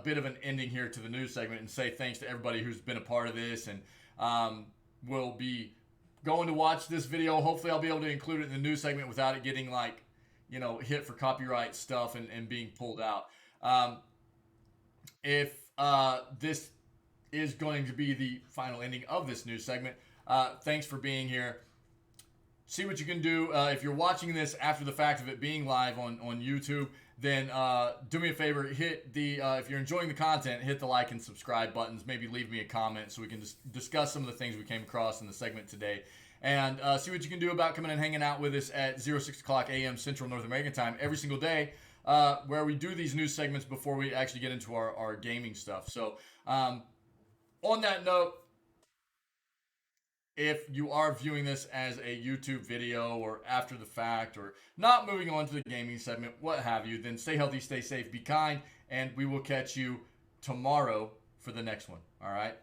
bit of an ending here to the news segment and say thanks to everybody who's been a part of this, and we'll be going to watch this video. Hopefully I'll be able to include it in the news segment without it getting hit for copyright stuff and being pulled out. If this is going to be the final ending of this news segment, thanks for being here. See what you can do. If you're watching this after the fact of it being live on YouTube, then do me a favor, hit the, if you're enjoying the content, hit the like and subscribe buttons. Maybe leave me a comment so we can discuss some of the things we came across in the segment today. And see what you can do about coming and hanging out with us at 6 o'clock a.m. Central North American time every single day, where we do these news segments before we actually get into our gaming stuff. So on that note, if you are viewing this as a YouTube video or after the fact or not moving on to the gaming segment, what have you, then stay healthy, stay safe, be kind, and we will catch you tomorrow for the next one. All right?